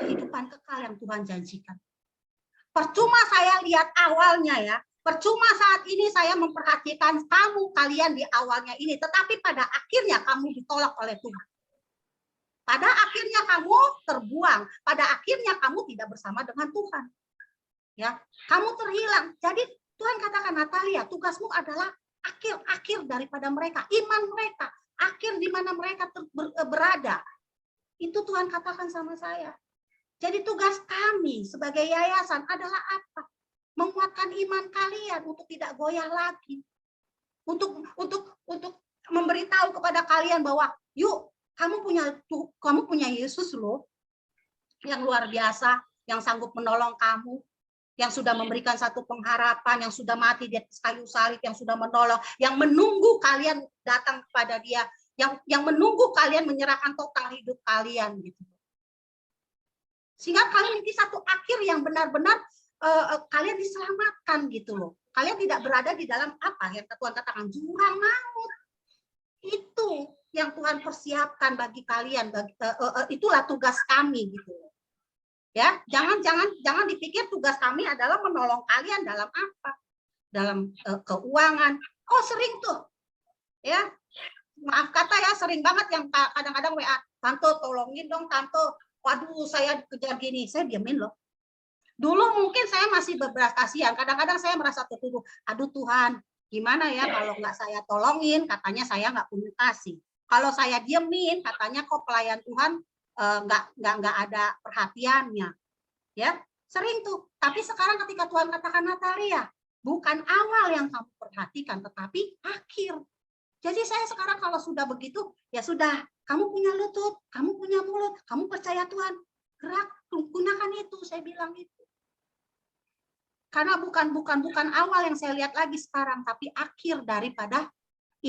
Kehidupan kekal yang Tuhan janjikan. Percuma saya lihat awalnya ya. Percuma saat ini saya memperhatikan kalian di awalnya ini. Tetapi pada akhirnya kamu ditolak oleh Tuhan. Pada akhirnya kamu terbuang. Pada akhirnya kamu tidak bersama dengan Tuhan. Ya, kamu terhilang. Jadi Tuhan katakan, Natalia, tugasmu adalah akhir daripada mereka, iman mereka, akhir di mana mereka berada. Itu Tuhan katakan sama saya. Jadi tugas kami sebagai yayasan adalah apa? Menguatkan iman kalian untuk tidak goyah lagi. Untuk memberitahu kepada kalian bahwa yuk, kamu punya Yesus loh yang luar biasa, yang sanggup menolong kamu, yang sudah memberikan satu pengharapan, yang sudah mati di atas kayu salib, yang sudah menolong, yang menunggu kalian datang kepada Dia, yang menunggu kalian menyerahkan total hidup kalian gitu. Sehingga kalian memiliki satu akhir yang benar-benar kalian diselamatkan gitu loh. Kalian tidak berada di dalam apa yang Tuhan katakan jurang maut. Itu yang Tuhan persiapkan bagi kalian. Itulah tugas kami gitu. Ya, jangan dipikir tugas kami adalah menolong kalian dalam apa? Dalam keuangan. Oh, sering tuh. Ya. Maaf kata ya, sering banget yang kadang-kadang WA, "Tante tolongin dong, Tante. Waduh, saya dikejar gini." Saya diamin loh. Dulu mungkin saya masih berbelas kasihan. Kadang-kadang saya merasa tertuduh. Aduh Tuhan, gimana ya kalau nggak saya tolongin, katanya saya nggak punya kasih. Kalau saya diemin, katanya kok pelayan Tuhan nggak ada perhatiannya, ya sering tuh. Tapi sekarang ketika Tuhan katakan, Natalia, bukan awal yang kamu perhatikan, tetapi akhir. Jadi saya sekarang kalau sudah begitu, ya sudah, kamu punya lutut, kamu punya mulut, kamu percaya Tuhan, gerak, gunakan itu, saya bilang itu. Karena bukan awal yang saya lihat lagi sekarang, tapi akhir daripada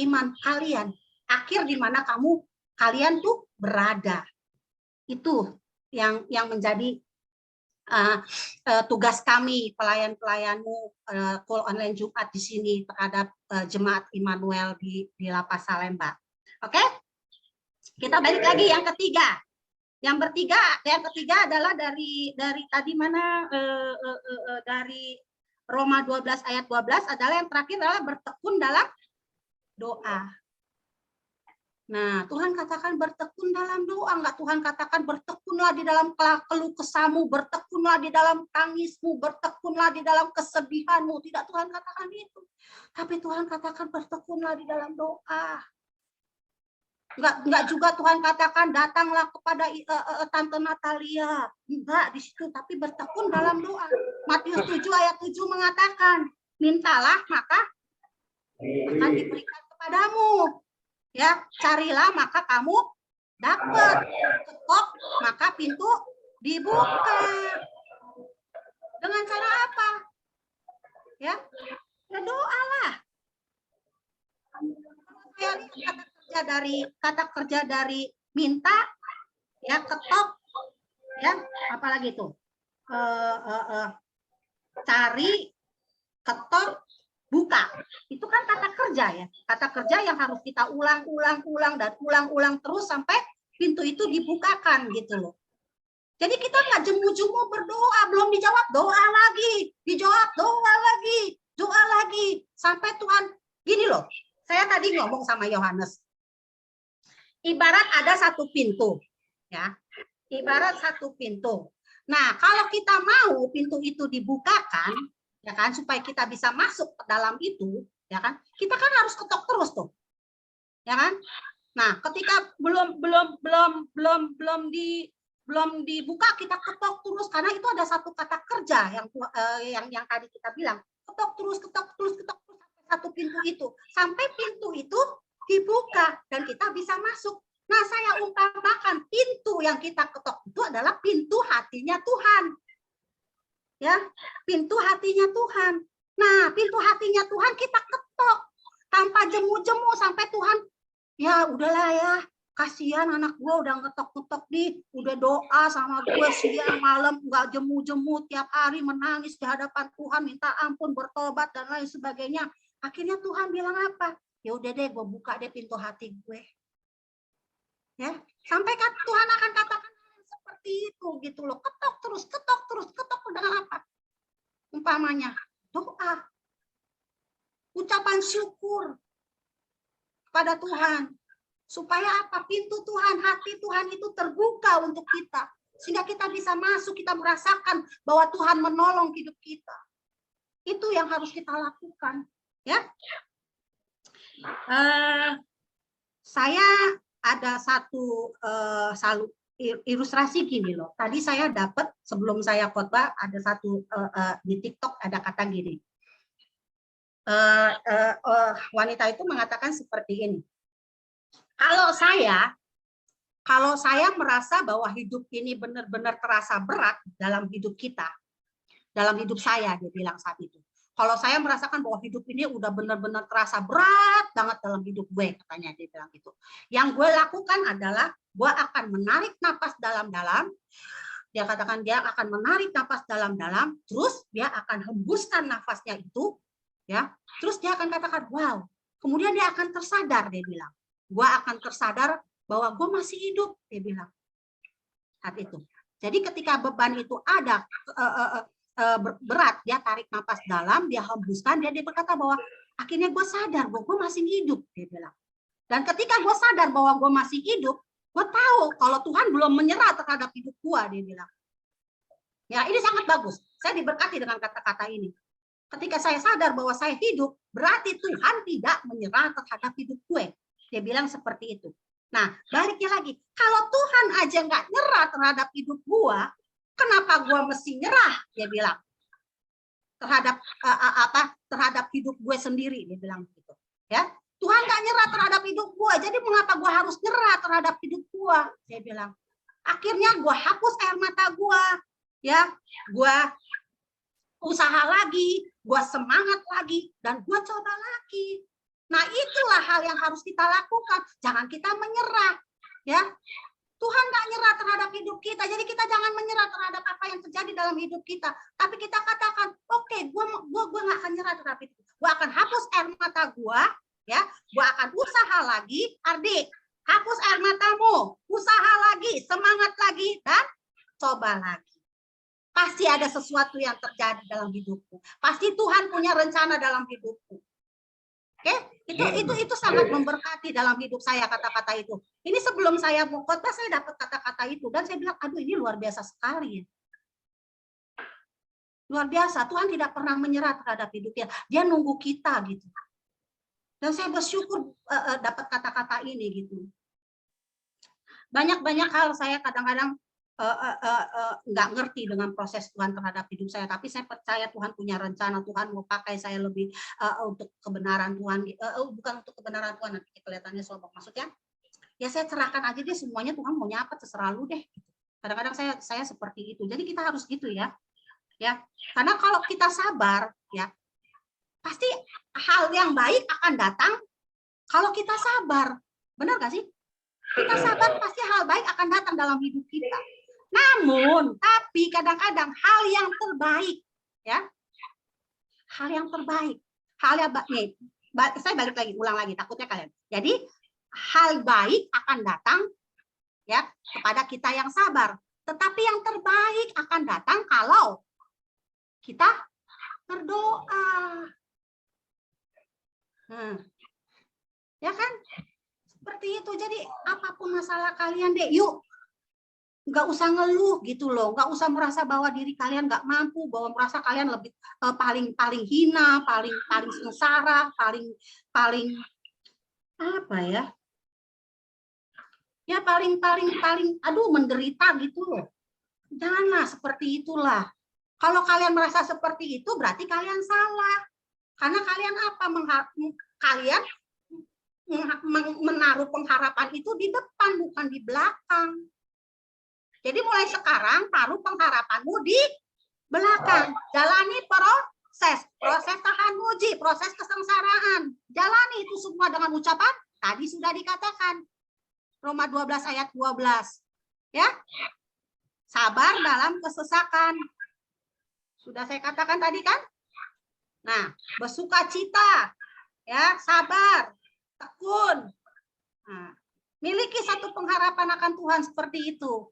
iman kalian, akhir di mana kalian tuh berada. Itu yang menjadi tugas kami, pelayan-pelayanmu Call Online Jumat di sini terhadap Jemaat Immanuel di Lapas Salemba. Oke? Kita balik lagi yang ketiga. Yang ketiga adalah dari tadi mana dari Roma 12 ayat 12 adalah yang terakhir adalah bertekun dalam doa. Nah, Tuhan katakan bertekun dalam doa, enggak Tuhan katakan bertekunlah di dalam keluh kesahmu, bertekunlah di dalam tangismu, bertekunlah di dalam kesedihanmu. Tidak Tuhan katakan itu. Tapi Tuhan katakan bertekunlah di dalam doa. Enggak juga Tuhan katakan datanglah kepada Tante Natalia. Enggak di situ, tapi bertekun dalam doa. Matius 7 ayat 7 mengatakan, mintalah maka akan diberikan kepadamu. Ya, carilah maka kamu dapat, ketok maka pintu dibuka. Dengan cara apa? Ya, doalah. Kata kerja dari minta, ya ketok, ya apalagi itu, cari, ketok, buka. Itu kan kata kerja ya. Kata kerja yang harus kita ulang terus sampai pintu itu dibukakan gitu loh. Jadi kita nggak jemu-jemu berdoa, belum dijawab doa lagi, dijawab doa lagi sampai Tuhan gini loh. Saya tadi ngomong sama Yohanes. Ibarat ada satu pintu, ya. Ibarat satu pintu. Nah, kalau kita mau pintu itu dibukakan, ya kan, supaya kita bisa masuk ke dalam itu, ya kan, kita kan harus ketok terus tuh, ya kan. Nah, ketika belum dibuka, kita ketok terus karena itu ada satu kata kerja yang tadi kita bilang, ketok terus sampai satu pintu itu, sampai pintu itu dibuka dan kita bisa masuk. Nah, saya umpamakan pintu yang kita ketok itu adalah pintu hatinya Tuhan. Ya, pintu hatinya Tuhan. Nah, pintu hatinya Tuhan kita ketok tanpa jemu-jemu sampai Tuhan, ya udahlah ya, kasihan anak gue udah ngetok-ngetok nih, udah doa sama gue siang malam, nggak jemu-jemu tiap hari menangis di hadapan Tuhan, minta ampun, bertobat dan lain sebagainya. Akhirnya Tuhan bilang apa? Ya udah deh, gue buka deh pintu hati gue. Ya, sampai Tuhan akan katakan seperti itu gitu loh, ketok terus dengan apa? Umpamanya doa, ucapan syukur kepada Tuhan, supaya apa? Pintu Tuhan, hati Tuhan itu terbuka untuk kita, Sehingga kita bisa masuk, kita merasakan bahwa Tuhan menolong hidup kita. Itu yang harus kita lakukan. Ya, saya ada satu ilustrasi gini loh. Tadi saya dapat sebelum saya khotbah ada satu di TikTok ada kata gini. Wanita itu mengatakan seperti ini. Kalau saya merasa bahwa hidup ini benar-benar terasa berat dalam hidup kita, dalam hidup saya, dia bilang saat itu. Kalau saya merasakan bahwa hidup ini udah benar-benar terasa berat banget dalam hidup gue, katanya dia bilang gitu. Yang gue lakukan adalah gue akan menarik napas dalam-dalam. Dia katakan dia akan menarik napas dalam-dalam, terus dia akan hembuskan nafasnya itu, ya. Terus dia akan katakan, wow. Kemudian dia akan tersadar, dia bilang. Gue akan tersadar bahwa gue masih hidup, dia bilang. Saat itu. Jadi ketika beban itu ada berat, dia tarik napas dalam, dia hembuskan, dia berkata bahwa akhirnya gue sadar bahwa gue masih hidup, dia bilang. Dan ketika gue sadar bahwa gue masih hidup, gue tahu kalau Tuhan belum menyerah terhadap hidup gue, dia bilang. Ya, ini sangat bagus. Saya diberkati dengan kata-kata ini. Ketika saya sadar bahwa saya hidup, berarti Tuhan tidak menyerah terhadap hidup gue. Dia bilang seperti itu. Nah, baliknya lagi, kalau Tuhan aja nggak nyerah terhadap hidup gue, kenapa gue mesti nyerah? Dia bilang terhadap hidup gue sendiri, dia bilang gitu. Ya, Tuhan gak nyerah terhadap hidup gue, jadi mengapa gue harus nyerah terhadap hidup gue? Dia bilang. Akhirnya gue hapus air mata gue, ya, gue usaha lagi, gue semangat lagi, dan gue coba lagi. Nah, itulah hal yang harus kita lakukan. Jangan kita menyerah, ya. Tuhan gak nyerah terhadap hidup kita, jadi kita jangan menyerah terhadap apa yang terjadi dalam hidup kita. Tapi kita katakan, oke, gue gak akan nyerah terhadap itu. Gue akan hapus air mata gue, ya. Gue akan usaha lagi, Ardi, hapus air matamu, usaha lagi, semangat lagi, dan coba lagi. Pasti ada sesuatu yang terjadi dalam hidupku. Pasti Tuhan punya rencana dalam hidupku. Oke, itu sangat memberkati dalam hidup saya kata-kata itu. Ini sebelum saya mau khotbah saya dapat kata-kata itu dan saya bilang, aduh ini luar biasa sekali. Luar biasa, Tuhan tidak pernah menyerah terhadap hidupnya. Dia nunggu kita gitu. Dan saya bersyukur dapat kata-kata ini gitu. Banyak-banyak hal saya kadang-kadang nggak ngerti dengan proses Tuhan terhadap hidup saya, tapi saya percaya Tuhan punya rencana. Tuhan mau pakai saya lebih untuk kebenaran Tuhan, bukan untuk kebenaran Tuhan, nanti kelihatannya sombong. Maksudnya ya saya serahkan aja deh semuanya, Tuhan mau nyapa terserah lu deh. Kadang-kadang saya seperti itu. Jadi kita harus gitu ya, karena kalau kita sabar ya pasti hal yang baik akan datang. Kalau kita sabar, benar gak sih? Kita sabar pasti hal baik akan datang dalam hidup kita. Namun, tapi kadang-kadang hal yang terbaik, ya, hal yang terbaik, saya balik lagi, ulang lagi, takutnya kalian. Jadi, hal baik akan datang, ya, kepada kita yang sabar. Tetapi yang terbaik akan datang kalau kita berdoa. Ya kan? Seperti itu. Jadi, apapun masalah kalian deh, yuk. Nggak usah ngeluh gitu loh, nggak usah merasa bahwa diri kalian nggak mampu, bahwa merasa kalian lebih paling hina, paling sengsara, paling apa ya? Ya paling aduh menderita gitu loh. Janganlah seperti itulah. Kalau kalian merasa seperti itu berarti kalian salah. Karena kalian apa? Kalian menaruh pengharapan itu di depan bukan di belakang. Jadi mulai sekarang taruh pengharapanmu di belakang. Jalani proses tahan uji, proses kesengsaraan. Jalani itu semua dengan ucapan tadi sudah dikatakan. Roma 12 ayat 12. Ya. Sabar dalam kesesakan. Sudah saya katakan tadi kan? Nah, bersukacita. Ya, sabar, tekun. Nah, miliki satu pengharapan akan Tuhan seperti itu.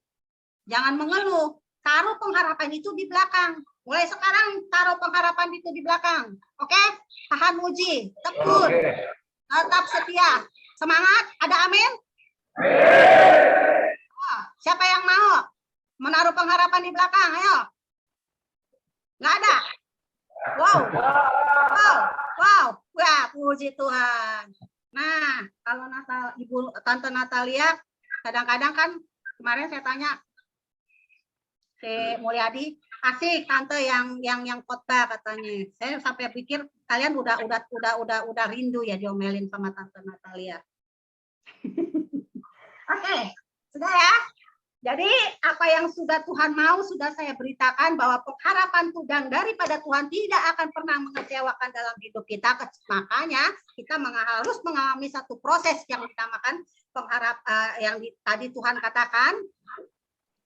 Jangan mengeluh, taruh pengharapan itu di belakang. Mulai sekarang taruh pengharapan itu di belakang. Oke? Tahan uji, tekun, tetap setia. Semangat, ada amin? Oh, siapa yang mau? menaruh pengharapan di belakang? Ayo. Nggak ada. Wow. Wah, puji Tuhan. Nah, kalau Tante Natalia, kadang-kadang kan kemarin saya tanya Mulyadi, asik Tante yang khotbah katanya. Saya sampai pikir kalian udah rindu ya diomelin sama Tante Natalia. Oke, sudah ya. Jadi apa yang sudah Tuhan mau sudah saya beritakan, bahwa pengharapan Tuhan daripada Tuhan tidak akan pernah mengecewakan dalam hidup kita. Makanya kita harus mengalami satu proses yang dinamakan yang tadi Tuhan katakan,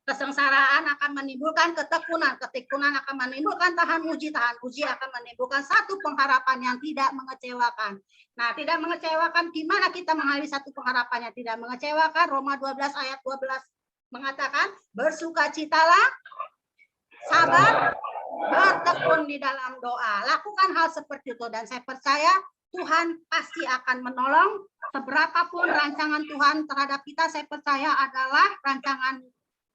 kesengsaraan akan menimbulkan ketekunan, ketekunan akan menimbulkan tahan uji akan menimbulkan satu pengharapan yang tidak mengecewakan. Nah, tidak mengecewakan, gimana kita mengalami satu pengharapan yang tidak mengecewakan? Roma 12 ayat 12 mengatakan, bersukacitalah, sabar, bertekun di dalam doa. Lakukan hal seperti itu, dan saya percaya Tuhan pasti akan menolong. Seberapapun rancangan Tuhan terhadap kita, saya percaya adalah rancangan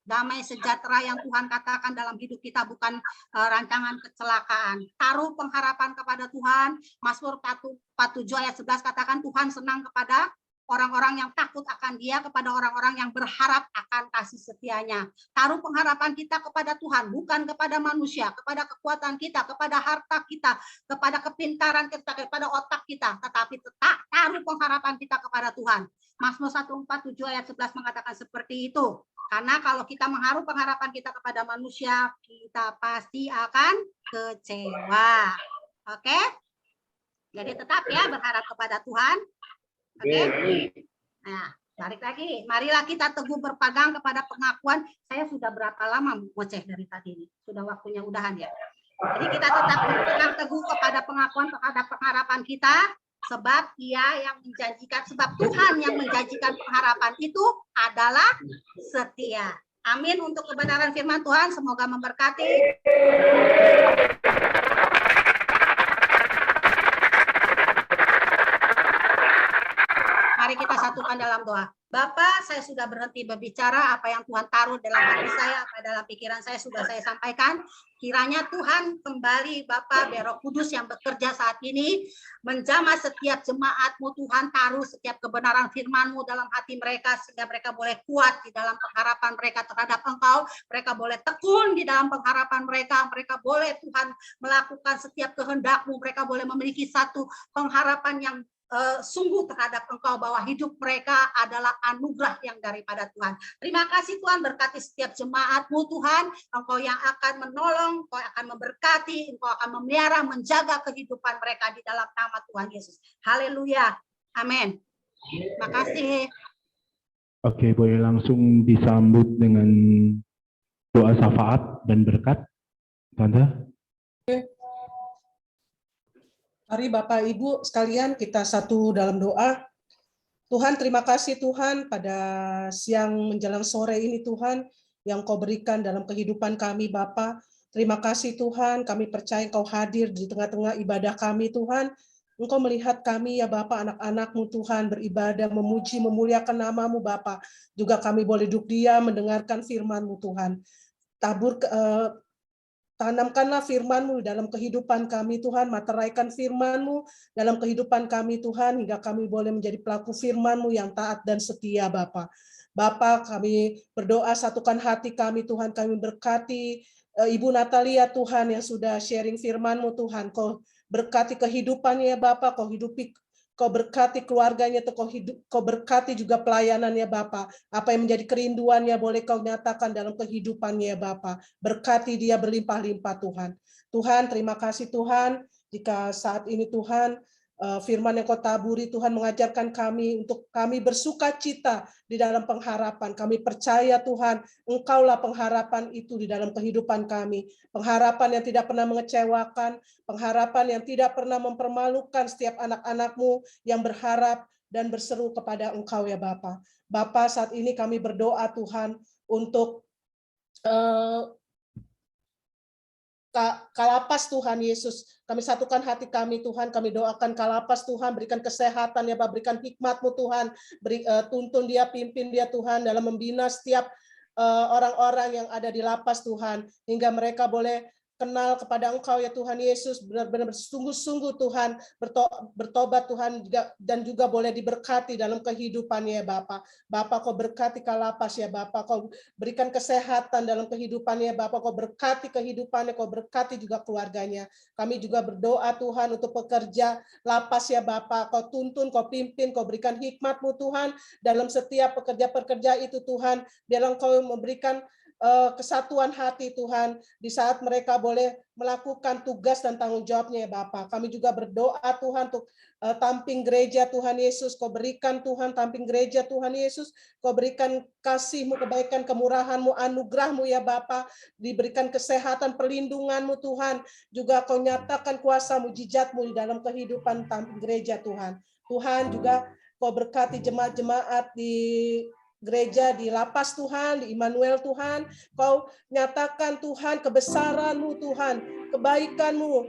damai sejahtera yang Tuhan katakan dalam hidup kita, bukan rancangan kecelakaan. Taruh pengharapan kepada Tuhan. Mazmur 47 ayat 11 katakan, Tuhan senang kepada orang-orang yang takut akan Dia, kepada orang-orang yang berharap akan kasih setianya. Taruh pengharapan kita kepada Tuhan, bukan kepada manusia, kepada kekuatan kita, kepada harta kita, kepada kepintaran kita, kepada otak kita, tetapi tetap taruh pengharapan kita kepada Tuhan. Mazmur 147 ayat 11 mengatakan seperti itu. Karena kalau kita menaruh pengharapan kita kepada manusia, kita pasti akan kecewa. Oke? Jadi tetap ya berharap kepada Tuhan. Oke. Nah, balik lagi. Marilah kita teguh berpegang kepada pengakuan. Saya sudah berapa lama ngoceh dari tadi ini? Sudah waktunya udahan ya. Jadi kita tetap berpegang teguh kepada pengakuan terhadap pengharapan kita, sebab Ia yang menjanjikan, sebab Tuhan yang menjanjikan pengharapan itu adalah setia. Amin untuk kebenaran firman Tuhan. Semoga memberkati. Mari kita satukan dalam doa. Bapa, saya sudah berhenti berbicara, apa yang Tuhan taruh dalam hati saya, apa dalam pikiran saya sudah saya sampaikan. Kiranya Tuhan kembali, Bapa, Roh Kudus yang bekerja saat ini, menjamah setiap jemaat-Mu, Tuhan, taruh setiap kebenaran firman-Mu dalam hati mereka, sehingga mereka boleh kuat di dalam pengharapan mereka terhadap Engkau, mereka boleh tekun di dalam pengharapan mereka boleh, Tuhan, melakukan setiap kehendak-Mu, mereka boleh memiliki satu pengharapan yang sungguh terhadap Engkau, bahwa hidup mereka adalah anugerah yang daripada Tuhan. Terima kasih Tuhan, berkati setiap jemaat-Mu Tuhan, Engkau yang akan menolong, Engkau akan memberkati, Engkau akan memelihara, menjaga kehidupan mereka di dalam nama Tuhan Yesus. Haleluya. Amin. Terima kasih. Oke, boleh langsung disambut dengan doa syafaat dan berkat, Tante. Mari Bapak Ibu sekalian kita satu dalam doa. Tuhan, terima kasih Tuhan pada siang menjelang sore ini Tuhan yang Kau berikan dalam kehidupan kami Bapa. Terima kasih Tuhan, kami percaya Kau hadir di tengah-tengah ibadah kami Tuhan. Engkau melihat kami ya Bapa, anak-anak-Mu Tuhan beribadah, memuji, memuliakan nama-Mu Bapa. Juga kami boleh duduk diam mendengarkan firman-Mu Tuhan. Tanamkanlah firman-Mu dalam kehidupan kami, Tuhan. Materaikan firman-Mu dalam kehidupan kami, Tuhan, hingga kami boleh menjadi pelaku firman-Mu yang taat dan setia, Bapa. Bapa, kami berdoa satukan hati kami, Tuhan. Kami berkati Ibu Natalia, Tuhan, yang sudah sharing firman-Mu, Tuhan. Kau berkati kehidupannya, Bapa. Kau berkati keluarganya, Kau berkati juga pelayanannya, Bapa. Apa yang menjadi kerinduannya boleh Kau nyatakan dalam kehidupannya, Bapa. Berkati dia berlimpah-limpah, Tuhan. Tuhan, terima kasih Tuhan, jika saat ini Tuhan, firman yang Kau taburi, Tuhan, mengajarkan kami untuk kami bersuka cita di dalam pengharapan. Kami percaya Tuhan, Engkaulah pengharapan itu di dalam kehidupan kami. Pengharapan yang tidak pernah mengecewakan, pengharapan yang tidak pernah mempermalukan setiap anak-anak-Mu yang berharap dan berseru kepada Engkau ya Bapa. Bapa, saat ini kami berdoa Tuhan untuk Kalapas Tuhan Yesus, kami satukan hati kami Tuhan, kami doakan Kalapas Tuhan, berikan kesehatan ya Bapak, berikan hikmat-Mu Tuhan, tuntun dia, pimpin dia Tuhan dalam membina setiap orang-orang yang ada di lapas Tuhan, hingga mereka boleh kenal kepada Engkau ya Tuhan Yesus, benar-benar bersungguh-sungguh Tuhan, bertobat Tuhan, dan juga boleh diberkati dalam kehidupannya ya Bapa. Bapa, Kau berkati Kalapas ya Bapa, Kau berikan kesehatan dalam kehidupannya Bapa, Kau berkati kehidupannya, Kau berkati juga keluarganya. Kami juga berdoa Tuhan untuk pekerja lapas ya Bapa, Kau tuntun, Kau pimpin, Kau berikan hikmat-Mu Tuhan dalam setiap pekerja-pekerja itu Tuhan, biarlah Engkau memberikan kesatuan hati Tuhan di saat mereka boleh melakukan tugas dan tanggung jawabnya ya Bapa. Kami juga berdoa Tuhan untuk tamping gereja Tuhan Yesus. Kau berikan Tuhan tamping gereja Tuhan Yesus. Kau berikan kasih-Mu, kebaikan, kemurahan-Mu, anugerah-Mu ya Bapa. Diberikan kesehatan, perlindungan-Mu Tuhan. Juga Kau nyatakan kuasa mujizat-Mu di dalam kehidupan tamping gereja Tuhan. Tuhan juga Kau berkati jemaat-jemaat di gereja di lapas Tuhan, di Immanuel Tuhan, Kau nyatakan Tuhan kebesaran-Mu Tuhan, kebaikan-Mu,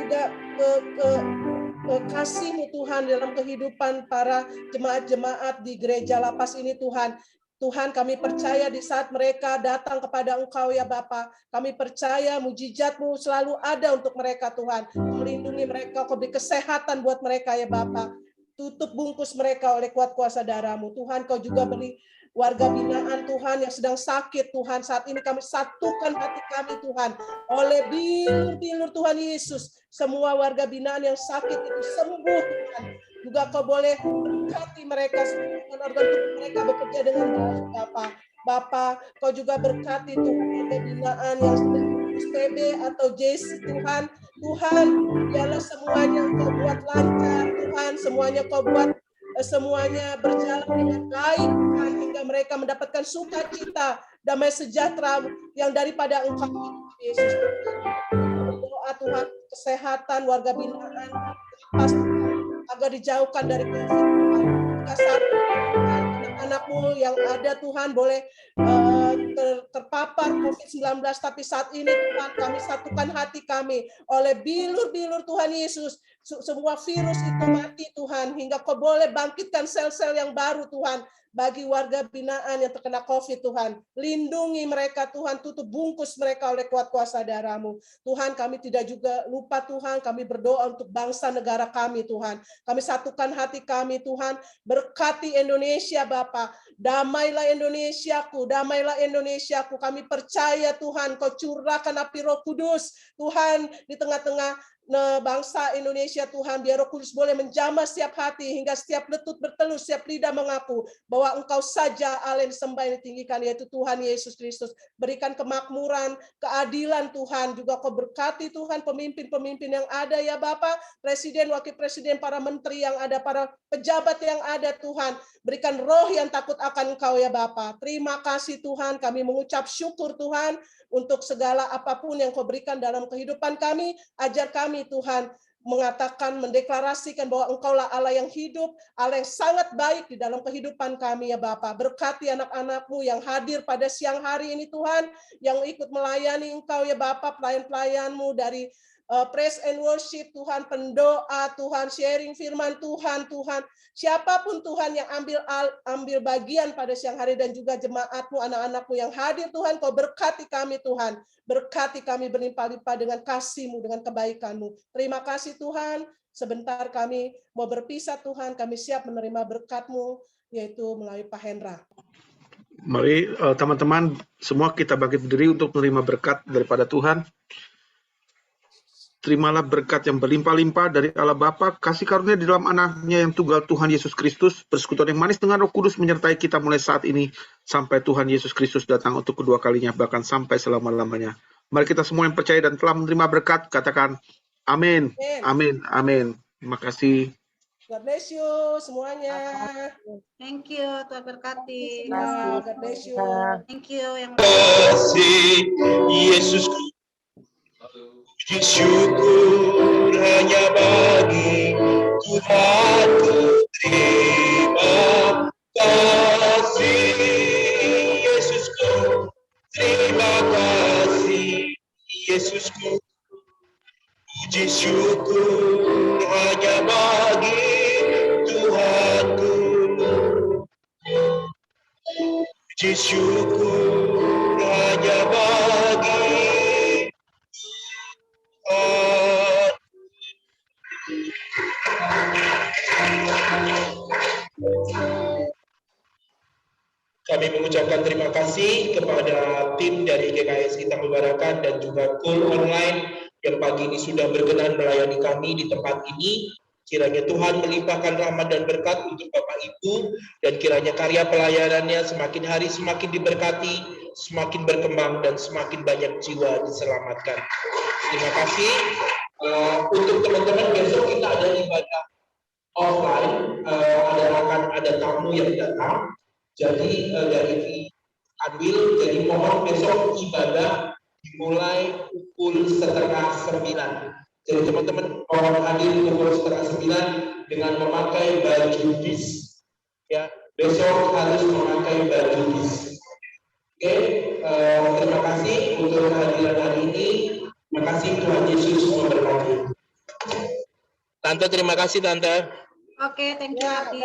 juga kasih-Mu Tuhan dalam kehidupan para jemaat-jemaat di gereja lapas ini Tuhan. Tuhan, kami percaya di saat mereka datang kepada Engkau ya Bapa, kami percaya mujizat-Mu selalu ada untuk mereka Tuhan. Melindungi mereka, Kau beri kesehatan buat mereka ya Bapa. Tutup bungkus mereka oleh kuat kuasa darah-Mu. Tuhan, Kau juga beri warga binaan Tuhan yang sedang sakit Tuhan. Saat ini kami satukan hati kami Tuhan. Oleh bilur-bilur Tuhan Yesus. Semua warga binaan yang sakit itu sembuh Tuhan. Juga Kau boleh berkati mereka, semua organ tubuh mereka bekerja dengan baik Bapa. Bapa, Kau juga berkati Tuhan warga binaan yang sedang TB atau JC Tuhan. Tuhan, biarlah semuanya Kau buat lancar Tuhan, semuanya Kau buat semuanya berjalan dengan baik Tuhan, hingga mereka mendapatkan sukacita, damai sejahtera yang daripada Engkau Yesus. Berdoa Tuhan kesehatan warga binaan agar dijauhkan dari kasar anak-anak-Mu yang ada Tuhan boleh terpapar COVID-19, tapi saat ini Tuhan kami satukan hati kami oleh bilur-bilur Tuhan Yesus. Semua virus itu mati Tuhan, hingga Kau boleh bangkitkan sel-sel yang baru Tuhan bagi warga binaan yang terkena COVID Tuhan. Lindungi mereka Tuhan, tutup bungkus mereka oleh kuat kuasa darah-Mu. Tuhan, kami tidak juga lupa Tuhan, kami berdoa untuk bangsa negara kami Tuhan. Kami satukan hati kami Tuhan, berkati Indonesia Bapa. Damailah Indonesiaku, damailah Indonesiaku. Kami percaya Tuhan, Kau curahkan api Roh Kudus Tuhan di tengah-tengah bangsa Indonesia Tuhan, biar Roh Kudus boleh menjamah setiap hati hingga setiap letut berteluh, setiap lidah mengaku bahwa Engkau saja Allah yang disembah, yang ditinggikan, yaitu Tuhan Yesus Kristus. Berikan kemakmuran, keadilan Tuhan, juga Kau berkati Tuhan pemimpin-pemimpin yang ada ya Bapa, presiden, wakil presiden, para menteri yang ada, para pejabat yang ada Tuhan. Berikan roh yang takut akan Engkau ya Bapa. Terima kasih Tuhan, kami mengucap syukur Tuhan untuk segala apapun yang Kau berikan dalam kehidupan kami. Ajar kami Tuhan mengatakan, mendeklarasikan bahwa Engkaulah Allah yang hidup, Allah yang sangat baik di dalam kehidupan kami ya Bapa. Berkati anak-anak-Mu yang hadir pada siang hari ini Tuhan, yang ikut melayani Engkau ya Bapa, pelayan-pelayan-Mu dari praise and worship Tuhan, pendoa Tuhan, sharing firman Tuhan, siapapun Tuhan yang ambil bagian pada siang hari, dan juga jemaat-Mu, anak-anak-Mu yang hadir Tuhan, Kau berkati kami Tuhan, berkati kami berlimpah-limpah dengan kasih-Mu, dengan kebaikan-Mu. Terima kasih Tuhan, sebentar kami mau berpisah Tuhan, kami siap menerima berkat-Mu, yaitu melalui Pak Hendra. Mari teman-teman semua kita bangkit berdiri untuk menerima berkat daripada Tuhan. Terimalah berkat yang berlimpah-limpah dari Allah Bapa, kasih karunia di dalam anaknya yang tunggal Tuhan Yesus Kristus, persekutuan yang manis dengan Roh Kudus menyertai kita mulai saat ini sampai Tuhan Yesus Kristus datang untuk kedua kalinya, bahkan sampai selama-lamanya. Mari kita semua yang percaya dan telah menerima berkat, katakan amin, amin, amin. Terima kasih. God bless you semuanya. Thank you, Tuhan berkati. God bless you. Thank you yang kasih Yesus. Puji syukur hanya bagi Tuhan, terima kasih Yesusku, terima kasih Yesusku. Puji syukur hanya bagi Tuhanku, puji syukur Kami mengucapkan terima kasih kepada tim dari GKS Kita Membarakan dan juga Cool Online yang pagi ini sudah berkenan melayani kami di tempat ini. Kiranya Tuhan melimpahkan rahmat dan berkat untuk Bapak Ibu, dan kiranya karya pelayanannya semakin hari semakin diberkati, semakin berkembang, dan semakin banyak jiwa diselamatkan. Terima kasih. Untuk teman-teman, besok kita ada ibadah offline, akan ada tamu yang datang, jadi dari ambil, jadi mohon besok ibadah dimulai pukul 8:30. Jadi teman-teman mohon hadir pukul 8:30 dengan memakai baju bis. Ya, besok harus memakai baju bis. Oke, terima kasih untuk kehadiran hari ini. Terima kasih, Tuhan Yesus memberkati. Tante, terima kasih Tante. Oke, thank you, Abi.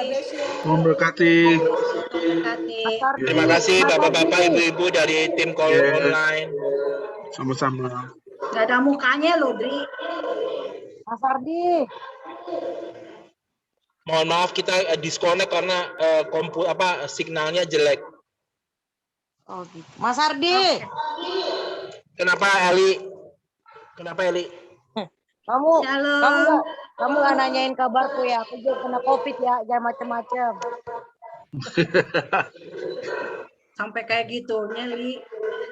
Memberkati. Terima kasih Bapak-bapak, Ibu-ibu dari tim Call Online. Sama-sama. Gak ada mukanya loh, Dri. Mas Ardi. Mohon maaf kita disconnect karena signalnya jelek. Oh gitu. Mas Ardi. Kenapa Eli? Kenapa Eli? Kamu nggak nanyain kabarku ya? Aku juga kena COVID ya, jangan macem-macem. Sampai kayak gitu, Nyeli.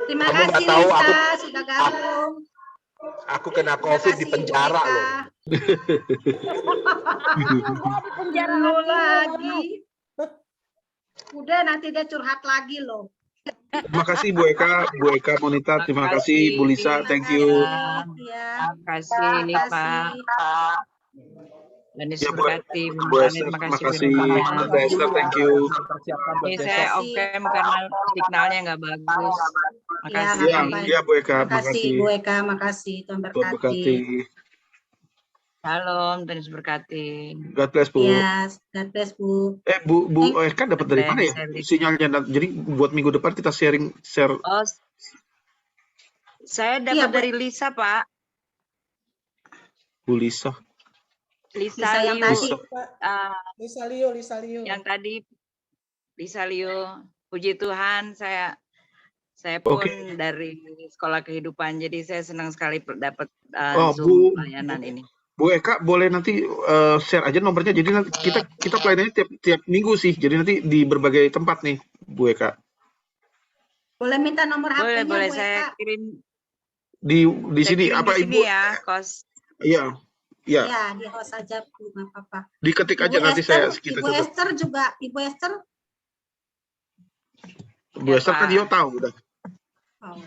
Terima Kamu nggak kasih tahu, Lisa sudah gabung. Aku kena COVID di penjara loh. Di penjara lagi. Udah nanti dia curhat lagi loh. Terima kasih Bu Eka Monita, terima kasih Bu Lisa, thank you. Ya. Terima kasih Pak. Danis Ya, Bu berkati, Bu Esther, terima kasih. Tante Esther, thank you. Ini saya off cam karena signalnya nggak bagus. Makasih. Iya Bu Eka, Terima kasih Bu Eka, makasih. Tuhan Tuhan berkati. berkati. Salam, Danis berkati. God bless Bu. Yes, God bless Bu. Bu Eka dapat dari mana ya sinyalnya? Jadi buat minggu depan kita share. Oh, saya dapat dari Lisa Pak. Bu Lisa. Lisa yang Liu. tadi. Lisa Liu. Yang tadi Lisa Liu. Puji Tuhan, saya pun dari sekolah kehidupan, jadi saya senang sekali dapat Zoom pelayanan ini. Bu Eka boleh nanti share aja nomornya, jadi nanti kita pelayanannya tiap minggu sih, jadi nanti di berbagai tempat nih Bu Eka. Boleh minta nomor HP-nya boleh Bu saya Eka? kirim di sini apa di Ibu? sini ya, kos. Iya. Ya, di host aja Bu, nggak apa-apa. Diketik aja Ibu nanti Esther, kita Ibu coba. Esther juga, Ibu Esther. Bu Esther kan dia tahu udah. Oh.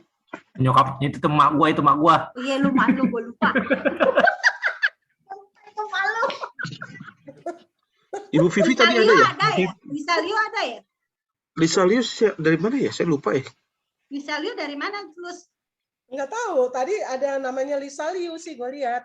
Nyokapnya itu mak gua. Iya, lu malu, gua lupa. Malu. Ibu Vivi tadi ada ya? Lisa Liu ada ya? Lisa Liu dari mana ya? Saya lupa ya. Lisa Liu dari mana terus? Nggak tahu. Tadi ada namanya Lisa Liu sih, gue lihat.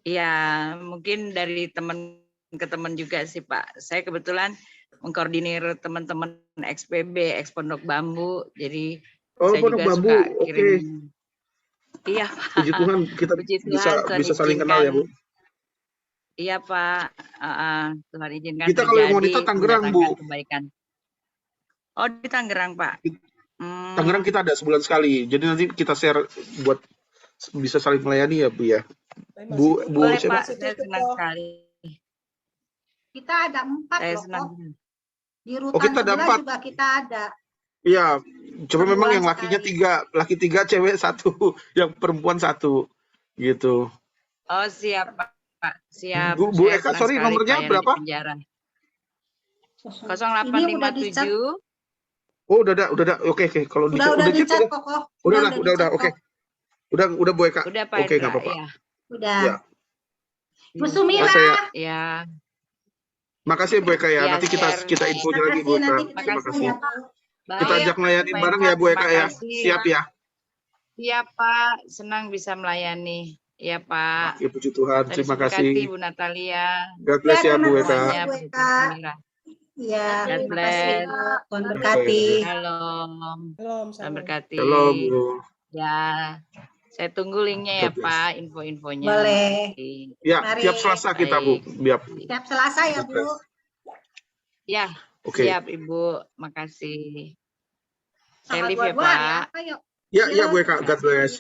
Iya, mungkin dari teman ke teman juga sih Pak. Saya kebetulan mengkoordinir teman-teman XPB, Ex Pondok Bambu. Jadi saya Pondok juga Bambu, suka kirim. Iya Pak. Puji Tuhan kita bisa saling kenal ya Bu. Iya Pak. Tuhan izinkan kita kalau yang wanita Tangerang Bu. Kebaikan. Oh di Tangerang Pak. Tangerang kita ada sebulan sekali. Jadi nanti kita share buat bisa saling melayani ya Bu ya. Bu boleh Pak, saya senang sekali. Kita ada 4 saya loh. Senang. Di rutan kita ada 4 juga kita ada. Iya, cuma memang yang lakinya 3, laki 3, cewek 1, yang perempuan 1 gitu. Oh siap Pak, siap. Bu Eka, sorry nomornya berapa? 0857. Oh udah ada, oke. Kalau udah dicat kok. Udah, oke. Udah Bu Eka. Udah Pak. Oke, nggak apa-apa. Ya. Udah. Ya. Bu Sumira. Ya. Makasih Bu Eka ya. Nanti kita infonya lagi Bu Eka. Terima kasih. Kita ajak melayani bareng ya Bu Eka ya. Siap ya. Siap Pak, senang bisa melayani. Iya Pak. Ya puji Tuhan, terima kasih. Bu Natalia. God bless ya Bu Eka. Iya, God bless. Tuhan berkati. Shalom. Tuhan berkati. Shalom Bu. Ya, saya tunggu linknya ya Pak, info-infonya. Boleh. Ya, tiap Selasa kita Bu. Tiap Selasa ya Bu. Ya, Oke. Siap Ibu, makasih. Saya Sama live ya dua-duaan ya. Pak. Ayo. Ya Bu Eka, God bless.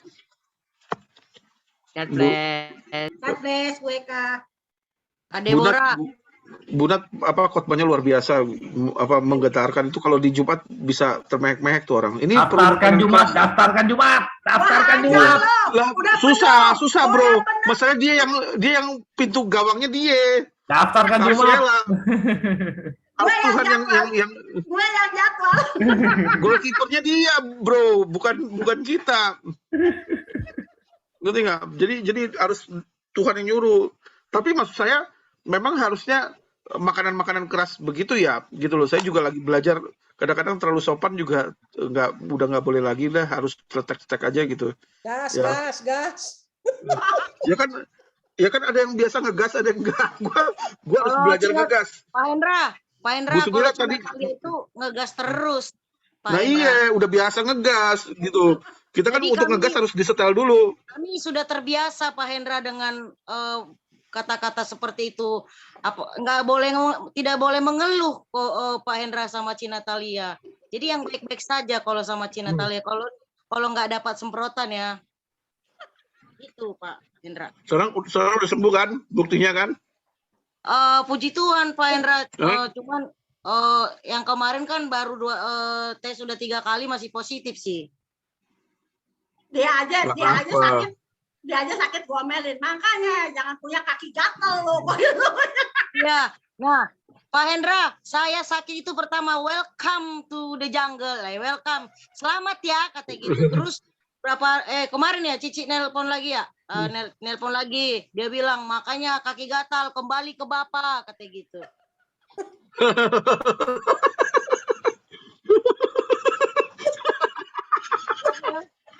God Bu. bless. God bless, Bu Eka. Kak Deborah, Bu Nat, khotbahnya luar biasa, menggetarkan itu. Kalau di Jumat bisa termehek-mehek tuh orang. Ini Daftarkan Jumat, daftarkan Jumat, daftarkan Jumat. lah, susah bro. Masalahnya dia yang pintu gawangnya dia. Daftarkan Harus Jumat. rela. Harus Tuhan yang Gue yang jadwal. goalkeepernya dia bro, bukan kita. Ngerti nggak? Jadi harus Tuhan yang nyuruh. Tapi maksud saya memang harusnya makanan-makanan keras begitu ya, gitu loh. Saya juga lagi belajar. Kadang-kadang terlalu sopan juga udah nggak boleh lagi lah. Harus cetek-cetek aja gitu. Gas, Ya. gas. Ya kan ada yang biasa ngegas, ada yang enggak. Gua harus belajar ngegas. Pak Hendra, Bu Sumira kalau tadi. Cina itu ngegas terus. Pak Nah Hendra. iya, udah biasa ngegas gitu. Kita kan Jadi untuk kami- ngegas harus disetel dulu. Kami sudah terbiasa Pak Hendra dengan kata-kata seperti itu. Tidak boleh mengeluh kok Pak Hendra sama Cina Talia. Jadi yang baik-baik saja kalau sama Cina Talia. Kalau nggak dapat semprotan ya. Itu Pak Hendra. Sekarang udah sembuh kan? Buktinya kan? Puji Tuhan Pak Hendra. Cuman yang kemarin kan baru tes sudah 3 kali masih positif sih. Dia aja Lah, sakit. Dia aja sakit gua omelin. Makanya jangan punya kaki gatel lo. Ya, nah Pak Hendra, saya sakit itu pertama welcome to the jungle, welcome, selamat ya kata gitu. Terus kemarin ya Cici nelpon lagi ya, nelpon lagi, dia bilang makanya kaki gatal kembali ke Bapak kata gitu.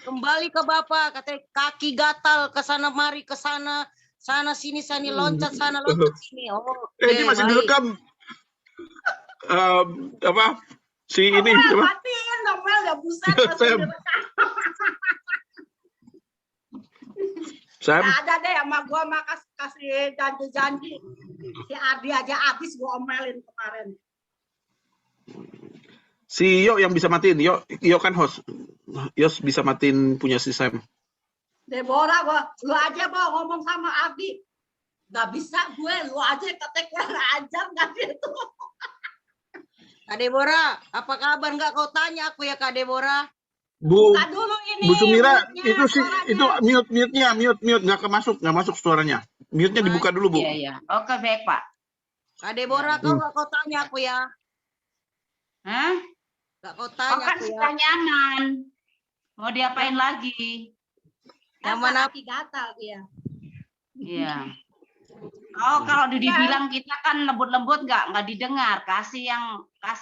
Kembali ke Bapak, katanya kaki gatal ke sana mari ke sana sini loncat sana loncat sini. Oh, Ini masih direkam. Si ini apa? Matiin dong Mel, ya buset. Sam. Nah, ada deh sama gua kasih janji-janji. Si Ardi aja habis gua omelin kemarin. Si Yo yang bisa matiin. Yo kan host. Yos bisa matiin punya si Sam. Deborah, lu aja ngomong sama Ardi. Gak bisa gue, lu aja katanya kurang ajar gak gitu. Kak Deborah, apa kabar? Nggak kau tanya aku ya Kak Deborah. Bu dulu ini. Bu Sumira, mute-nya, itu mute nggak masuk suaranya. Mute-nya dibuka dulu, Bu. Iya. Oke, baik, Pak. Kak Deborah, kau tanya aku ya. Hah? Nggak kau tanya kan aku ya. pertanyaan. Mau diapain lagi? Yang mana kaki gatal dia. Iya. Oh, kalau dibilang kita kan lembut-lembut nggak didengar. Kasih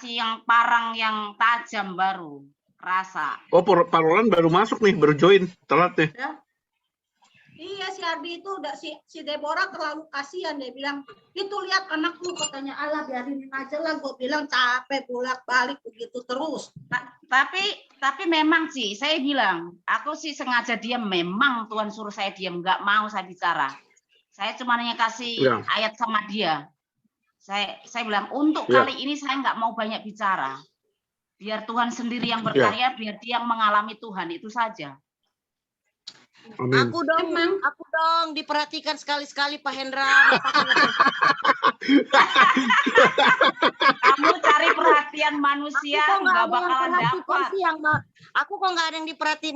yang parang yang tajam baru rasa. Oh, Parolan baru masuk nih, baru join, telat nih. Ya. Iya, si Ardi itu udah si Deborah terlalu kasihan, dia bilang itu lihat anak lu, katanya Allah biarin aja lah. Gue bilang capek bolak-balik begitu terus. Tapi memang sih saya bilang aku sih sengaja diam, memang Tuhan suruh saya diam, nggak mau saya bicara. Saya cuma hanya kasih ayat sama dia. Saya bilang untuk kali ini saya nggak mau banyak bicara. Biar Tuhan sendiri yang berkarya, biar dia yang mengalami Tuhan, itu saja. Amin. Aku dong diperhatikan sekali-sekali Pak Hendra. Kamu cari perhatian manusia nggak bakalan dapat. Aku kok nggak ada yang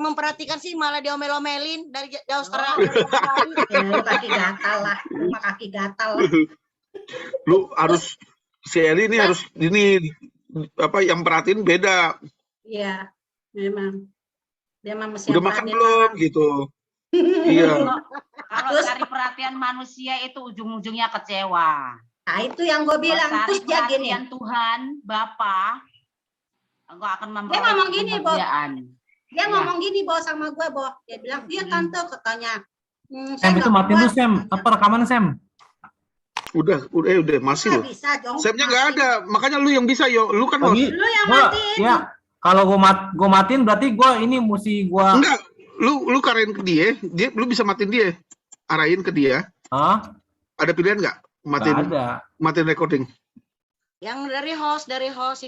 memperhatikan sih, malah diomel-omelin dari jauh sekarang. Kaki gatal lah, kaki gatal lah. Lu harus si Eli ini harus yang perhatiin beda. Iya, memang. Dia mesti udah makan belum gitu. Iya. Kalau cari perhatian manusia itu ujung-ujungnya kecewa. Nah, itu yang gue bilang. Cari Terus dia gini. perhatian Tuhan, Bapa, engkau akan memperoleh Dia ngomong gini, Bo. kebahagiaan. Dia ngomong gini, Bo, sama gue, Bo. Dia bilang, iya tante, katanya. Sam itu matiin tuh, Sam. Apa rekaman, Sam? Udah masih loh. Bisa dong. Samnya nggak ada, makanya lu yang bisa, Yo. Lu kan Oh, host. Lu yang matiin. Ya, kalau gua matiin berarti gua ini mesti gua. Enggak, lu karain ke dia, lu bisa matiin dia. Arahin ke dia. Hah? Ada pilihan nggak? Matiin Nggak ada. matiin recording. Yang dari host